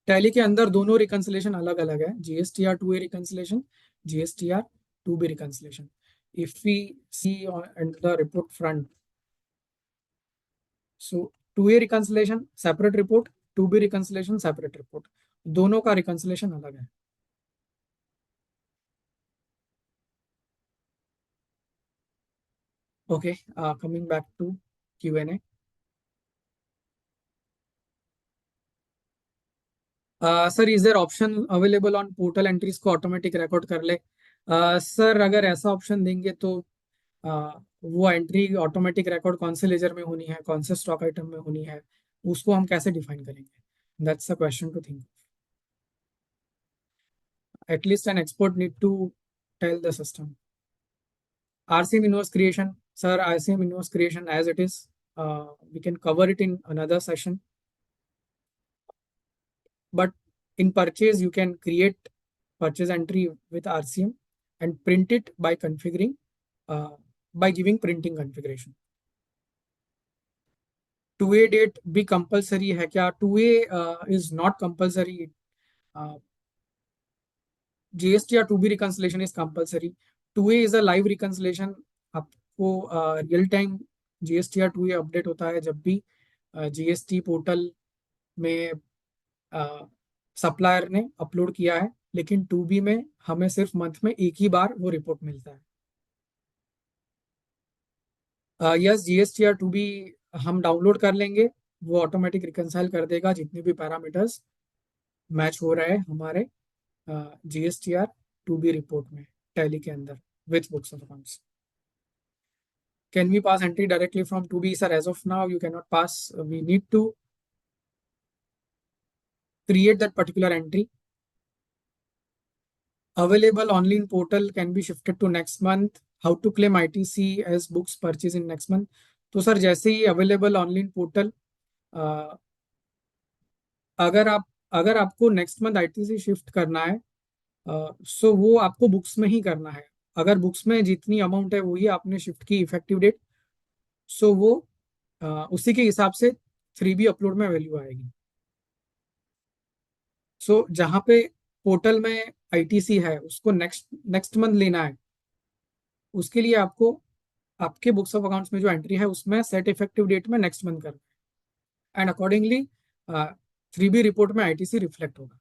[SPEAKER 2] टैली के अंदर दोनों रिकंसिलेशन अलग अलग है. GSTR 2A reconciliation, GSTR 2B reconciliation. If we see on the report front, so 2A reconciliation separate report, 2B reconciliation separate report. दोनों का रिकंसिलेशन अलग है. Okay, coming back to Q&A. Sir is there option available on portal entries को automatic record कर ले. Sir अगर ऐसा option देंगे तो वो एंट्री ऑटोमेटिक रिकॉर्ड कौन से लेजर में होनी है, कौन से स्टॉक आइटम में होनी है, उसको हम कैसे डिफाइन करेंगे. That's a question to think. At least an expert need to tell the system. RCM inverse creation, sir, RCM inverse creation as it is, we can cover it in another session. But in purchase, you can create purchase entry with RCM and print it by configuring, by giving printing configuration. 2A date भी compulsory है क्या? 2A is not compulsory. GST or 2B reconciliation is compulsory. 2A is a live reconciliation. आपको real time GST या 2A update होता है जब भी GST portal में सप्लायर ने अपलोड किया है. लेकिन 2B में हमें सिर्फ मंथ में एक ही बार वो रिपोर्ट मिलता है. यस, GST या 2B हम डाउनलोड कर लेंगे, वो ऑटोमेटिक रिकंसाइल कर देगा जितने भी पैरामीटर्स मैच हो रहे हैं हमारे GSTR 2B रिपोर्ट में टैली के अंदर with books of accounts. Can we pass entry directly from 2B? Sir, as of now, you cannot pass. We need to create that particular entry. Available online portal can be shifted to next month. How to claim ITC as books purchased in next month? तो sir जैसे ही available online portal, अगर आपको next month ITC shift करना है, सो वो आपको books में ही करना है. अगर बुक्स में जितनी अमाउंट है वही आपने शिफ्ट की इफेक्टिव डेट, सो वो उसी के हिसाब से 3B अपलोड में वैल्यू आएगी. सो जहां पे पोर्टल में आईटीसी है उसको नेक्स्ट मंथ लेना है, उसके लिए आपको आपके बुक्स ऑफ अकाउंट्स में जो एंट्री है उसमें सेट इफेक्टिव डेट में नेक्स्ट मंथ करना है, एंड अकॉर्डिंगली 3B रिपोर्ट में आईटीसी रिफ्लेक्ट होगा.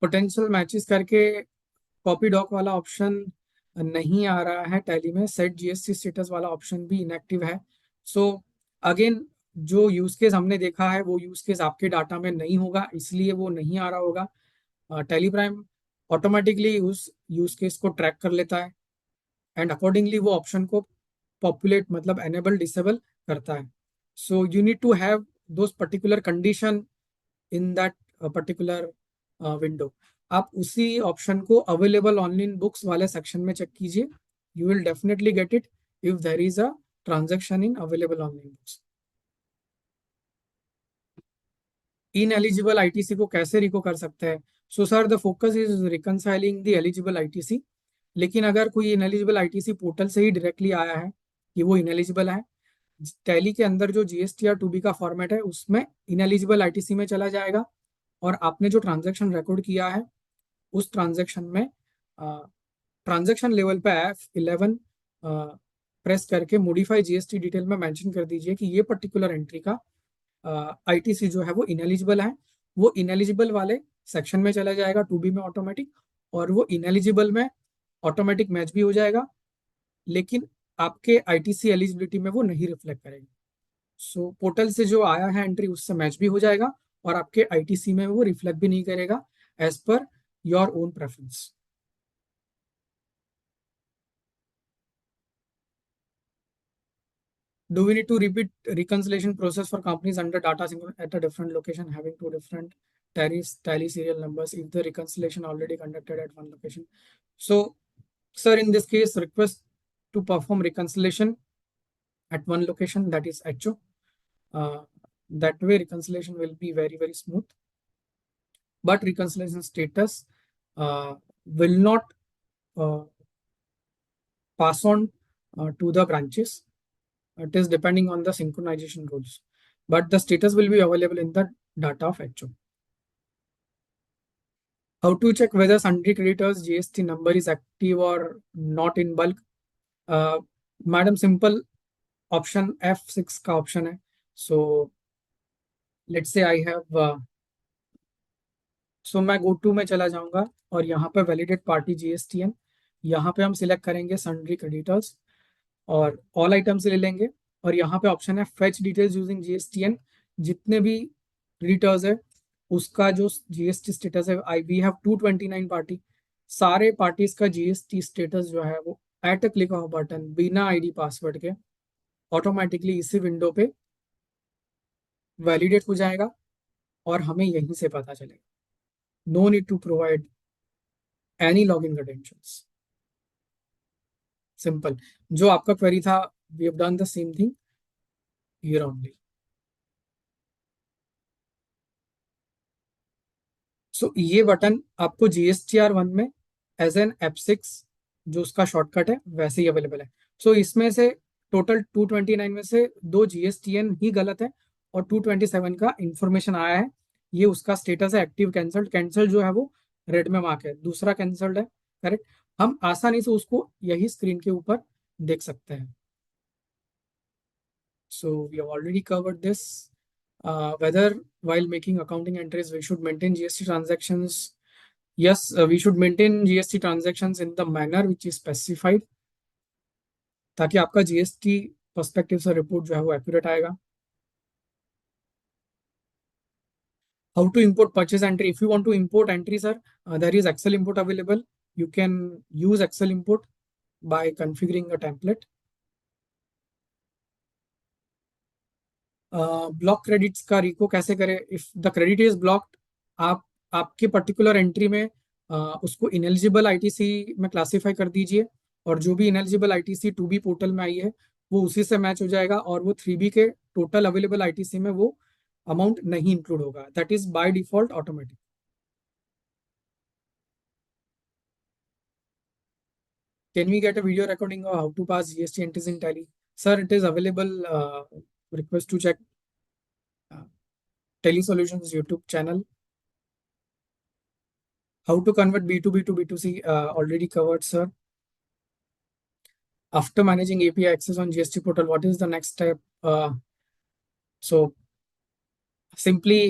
[SPEAKER 2] पोटेंशियल मैचेस करके कॉपी डॉक वाला ऑप्शन नहीं आ रहा है टैली में. सेट जीएसटी स्टेटस वाला ऑप्शन भी इनएक्टिव है. सो अगेन जो यूज केस हमने देखा है वो यूज केस आपके डाटा में नहीं होगा, इसलिए वो नहीं आ रहा होगा. टैली प्राइम ऑटोमेटिकली उस यूज केस को ट्रैक कर लेता है एंड अकॉर्डिंगली वो ऑप्शन को पॉपुलेट मतलब एनेबल डिसेबल करता है. So you need to have those particular condition in that particular window. आप उसी ऑप्शन को अवेलेबल ऑनलाइन बुक्स वाले सेक्शन में चेक कीजिए. You will definitely get it if there is a transaction in available online books. Ineligible ITC को कैसे रिको कर सकते हैं? So sir the focus is reconciling the eligible ITC. लेकिन अगर कोई इनएलिजिबल आईटीसी पोर्टल से ही डायरेक्टली आया है कि वो इनएलिजिबल है, टैली के अंदर जो जीएसटीआर टू बी का फॉर्मेट है उसमें इनएलिजिबल आईटीसी में चला जाएगा, और आपने जो ट्रांजैक्शन रिकॉर्ड किया है उस ट्रांजैक्शन में ट्रांजैक्शन लेवल पे F11 प्रेस करके मॉडिफाई जीएसटी डिटेल में मेंशन कर दीजिए कि ये पर्टिकुलर एंट्री का आईटीसी जो है वो इनएलिजिबल है। वो इनएलिजिबल वाले सेक्शन में चला जाएगा टू बी में ऑटोमेटिक, और वो इनएलिजिबल में ऑटोमेटिक मैच भी हो जाएगा, लेकिन आपके आईटीसी एलिजिबिलिटी में वो नहीं रिफ्लेक्ट करेगी। सो पोर्टल से जो आया है एंट्री उससे मैच भी हो जाएगा, और आपके आईटीसी में वो रिफ्लेक्ट भी नहीं करेगा as per your own preference. Do we need to repeat reconciliation process for companies under data at a different location having two different tally serial numbers if the reconciliation already conducted at one location? So, sir, in this case, request to perform reconciliation at one location, that is HO. That way, reconciliation will be very, very smooth. But reconciliation status will not uh, pass on to the branches. It is depending on the synchronization rules, but the status will be available in the data of HO. How to check whether sundry creditors GST number is active or not in bulk? Madam, simple option F6 का option है. So let's say I have so मैं go to में चला जाऊंगा और यहाँ पे validate party GSTN, यहाँ पे हम सिलेक्ट करेंगे sundry creditors और ऑल आइटम्स ले लेंगे, और यहाँ पे ऑप्शन है फेच डिटेल्स यूजिंग जीएसटीएन। जितने भी क्रेडिटर्स है उसका जो जीएसटी स्टेटस है, आई वी हैव 229 पार्टी, सारे पार्टीज का जीएसटी स्टेटस जो है वो at a click of button बिना आईडी पासवर्ड के ऑटोमेटिकली इसी विंडो पे वैलिडेट हो जाएगा, और हमें यहीं से पता चलेगा। No need to provide any login credentials. Simple, जो आपका क्वेरी था, we have done the same thing here only. So ये बटन आपको GSTR1 में एज एन F6 जो उसका शॉर्टकट है वैसे ही अवेलेबल है। सो इसमें से टोटल 229 में से 2 GSTN ही गलत है और 227 का इंफॉर्मेशन आया है, ये उसका स्टेटस है एक्टिव कैंसल्ड। कैंसल जो है वो रेड में मार्क है, दूसरा कैंसल्ड है, करेक्ट। हम आसानी से उसको यही स्क्रीन के ऊपर देख सकते हैं। So we have already covered this. Whether while making accounting entries we should maintain GST transactions. Yes, we should maintain GST transactions in the manner which is specified, ताकि आपका GST पर्सपेक्टिव से report जो है वो accurate आएगा। How to import purchase entry? If you want to import entry, sir, there is Excel import available. You can use Excel import by configuring a template. Block credits का रिको कैसे करें? If the credit is blocked, आप आपके particular entry में उसको ineligible ITC में classify कर दीजिए, और जो भी ineligible ITC to be portal में आई है वो उसी से मैच हो जाएगा, और वो थ्री बी के टोटल अवेलेबल आईटीसी में वो अमाउंट नहीं इंक्लूड होगा, that is by default automatic. Can we get a video recording of how to pass GST entries in Tally? Sir, it is available. Request to check Tally Solutions YouTube channel. How to convert B2B to B2C? Already covered, sir. After managing API access on GST portal, what is the next step? So simply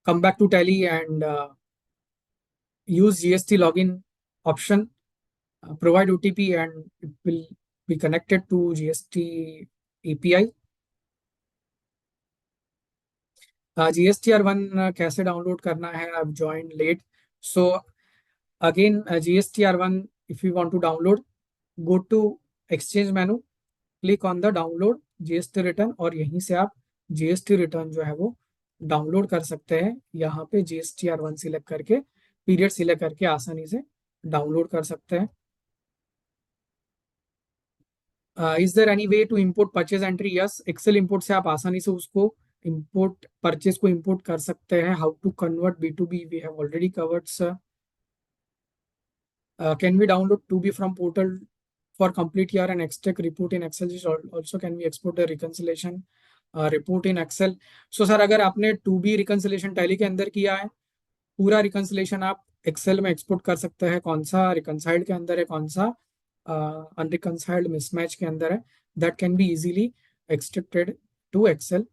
[SPEAKER 2] come back to Tally and use GST login option, provide OTP, and it will be connected to GST API. GSTR1 कैसे download करना है? I've joined late. So again, GSTR1, if you want to download, go to exchange menu, click on the download GST return, और यहीं से आप GST return जो है वो डाउनलोड कर सकते हैं। यहाँ पे GSTR1 सिलेक्ट करके, पीरियड सिलेक्ट करके आसानी से डाउनलोड कर सकते हैं। Is there any way to import purchase entry? Yes, Excel import से आप आसानी से उसको import परचेज को import कर सकते हैं. How to convert B2B we have already covered, sir. Can we download 2B from portal for complete year and extract report in Excel? Also can we export the reconciliation report in Excel? So sir, अगर आपने 2B reconciliation tally के अंदर किया है, पूरा reconciliation आप Excel में export कर सकते हैं. कौन सा reconciled के अंदर है, कौन सा unreconciled mismatch के अंदर है, that can be easily extracted to Excel.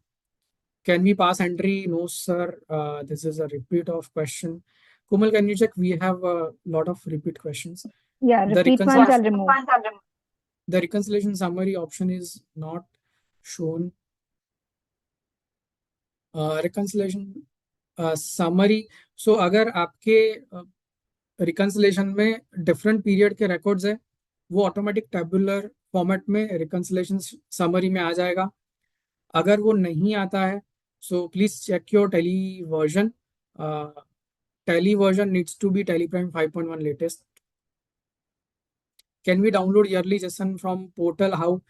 [SPEAKER 2] Can we pass entry? No sir, this is a repeat of question. Komal, can you check? We have a lot of repeat questions.
[SPEAKER 1] Yeah,
[SPEAKER 2] The
[SPEAKER 1] repeat ones I'll remove.
[SPEAKER 2] The reconciliation summary option is not shown. Reconciliation summary. So अगर आपके reconciliation में different period के records है, वो automatic tabular format में reconciliation summary में आ जाएगा. अगर वो नहीं आता है, so please check your Tally version. Tally version needs to be Tally Prime 5.1 latest. Can we download yearly JSON from portal? How?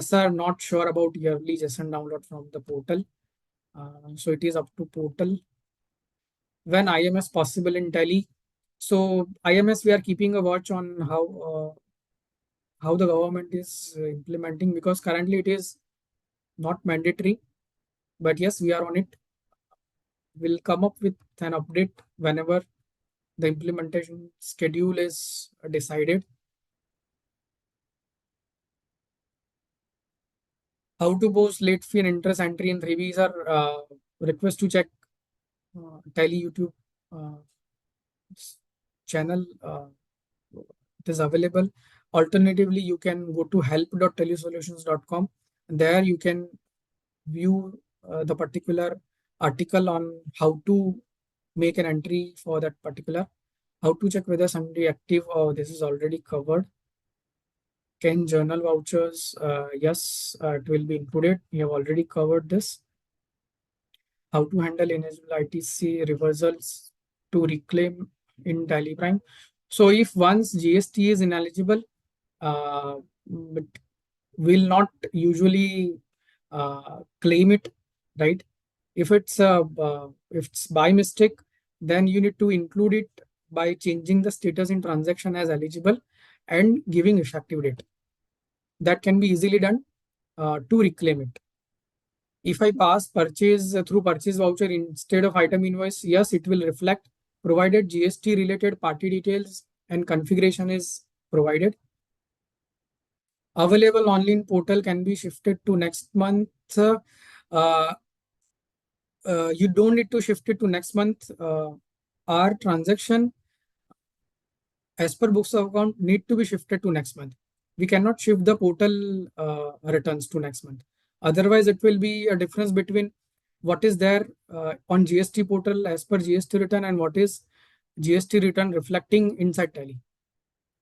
[SPEAKER 2] Sir, not sure about yearly JSON download from the portal. So it is up to portal. When IMS possible in Tally? So IMS, we are keeping a watch on how the government is implementing, because currently it is not mandatory. But yes, we are on it. We'll come up with an update whenever the implementation schedule is decided. How to post late fee and interest entry in 3B, sir? Request to check Tally YouTube channel. It is available. Alternatively, you can go to help.tellysolutions.com. There you can view the particular article on how to make an entry for that particular. How to check whether somebody active. Oh, this is already covered. Can journal vouchers? Yes, it will be included. We have already covered this. How to handle ineligible ITC reversals to reclaim in Tally Prime. So if once GST is ineligible, but will not usually claim it, right? If it's by mistake, then you need to include it by changing the status in transaction as eligible and giving effective date. That can be easily done to reclaim it. If I pass purchase through purchase voucher instead of item invoice, yes, it will reflect, provided GST related party details and configuration is provided. Available online portal can be shifted to next month. You don't need to shift it to next month. Our transaction as per books of account need to be shifted to next month. We cannot shift the portal returns to next month. Otherwise, it will be a difference between what is there on GST portal as per GST return and what is GST return reflecting inside Tally.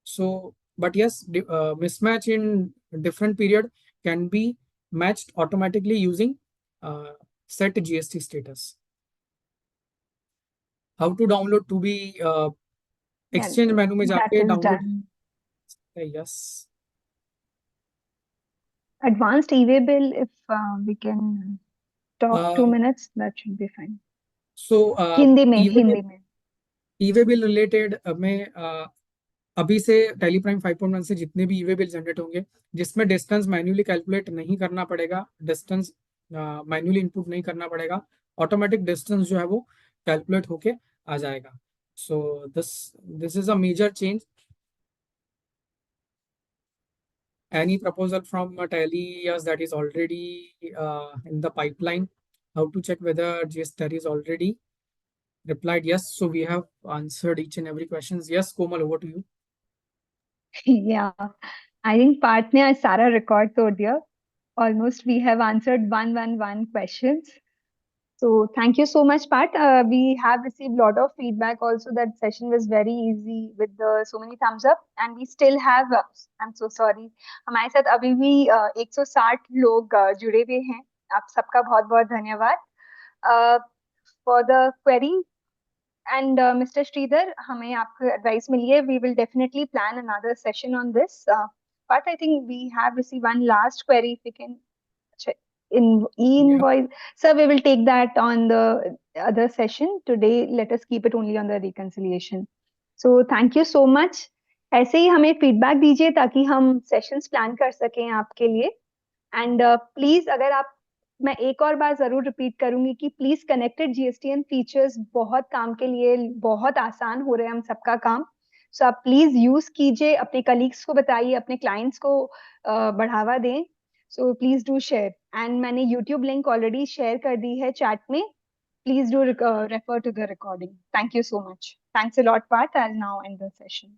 [SPEAKER 2] So, but yes, mismatch in different period can be matched automatically using set GST status. How to download to be exchange menu में जाके download. Yes.
[SPEAKER 1] Advanced e-way bill, if we can talk 2 minutes, that should be fine.
[SPEAKER 2] So
[SPEAKER 1] Hindi में
[SPEAKER 2] e-way bill related में अभी से Tally Prime 5.1 से जितने भी e-way bill generate होंगे जिसमें डिस्टेंस मैन्युअली कैलकुलेट नहीं करना पड़ेगा, डिस्टेंस मैन्युअली इनपुट नहीं करना पड़ेगा, ऑटोमेटिक डिस्टेंस जो है वो कैलकुलेट होके आ जाएगा. So this is a major change. Any proposal from Tally? Yes, that is already in the pipeline. How to check whether GST is already replied? Yes, so we have answered each and every questions. Yes, Komal, over to you.
[SPEAKER 1] Yeah, I think part ने आज सारा record तोड़ दिया. Almost we have answered 111 questions. So thank you so much, Pat. We have received a lot of feedback also that session was very easy with so many thumbs up, and we still have. I'm so sorry. हमारे साथ अभी भी 160 लोग जुड़े हुए हैं. आप सबका बहुत बहुत धन्यवाद. For the query and Mr. Sridhar, हमें आपको advice मिली है. We will definitely plan another session on this. But I think we have received one last query. If we can check. in
[SPEAKER 2] Yeah.
[SPEAKER 1] e-invoice. Sir, we will take that on the other session. Today, let us keep it only on the reconciliation. So thank you so much. ऐसे ही हमें feedback दीजिए ताकि हम sessions plan कर सकें आपके लिए. And please अगर आप, मैं एक और बार जरूर रिपीट करूंगी कि प्लीज कनेक्टेड जीएसटीएन फीचर्स बहुत काम के लिए, बहुत आसान हो रहे हैं हम सबका काम. सो आप प्लीज यूज कीजिए, अपने कलीग्स को बताइए, अपने क्लाइंट्स को बढ़ावा दें. So please do share. And मैंने यूट्यूब लिंक ऑलरेडी शेयर कर दी है चैट में. Please do refer to the recording. Thank you so much. Thanks a lot, Parth. I'll now end the session.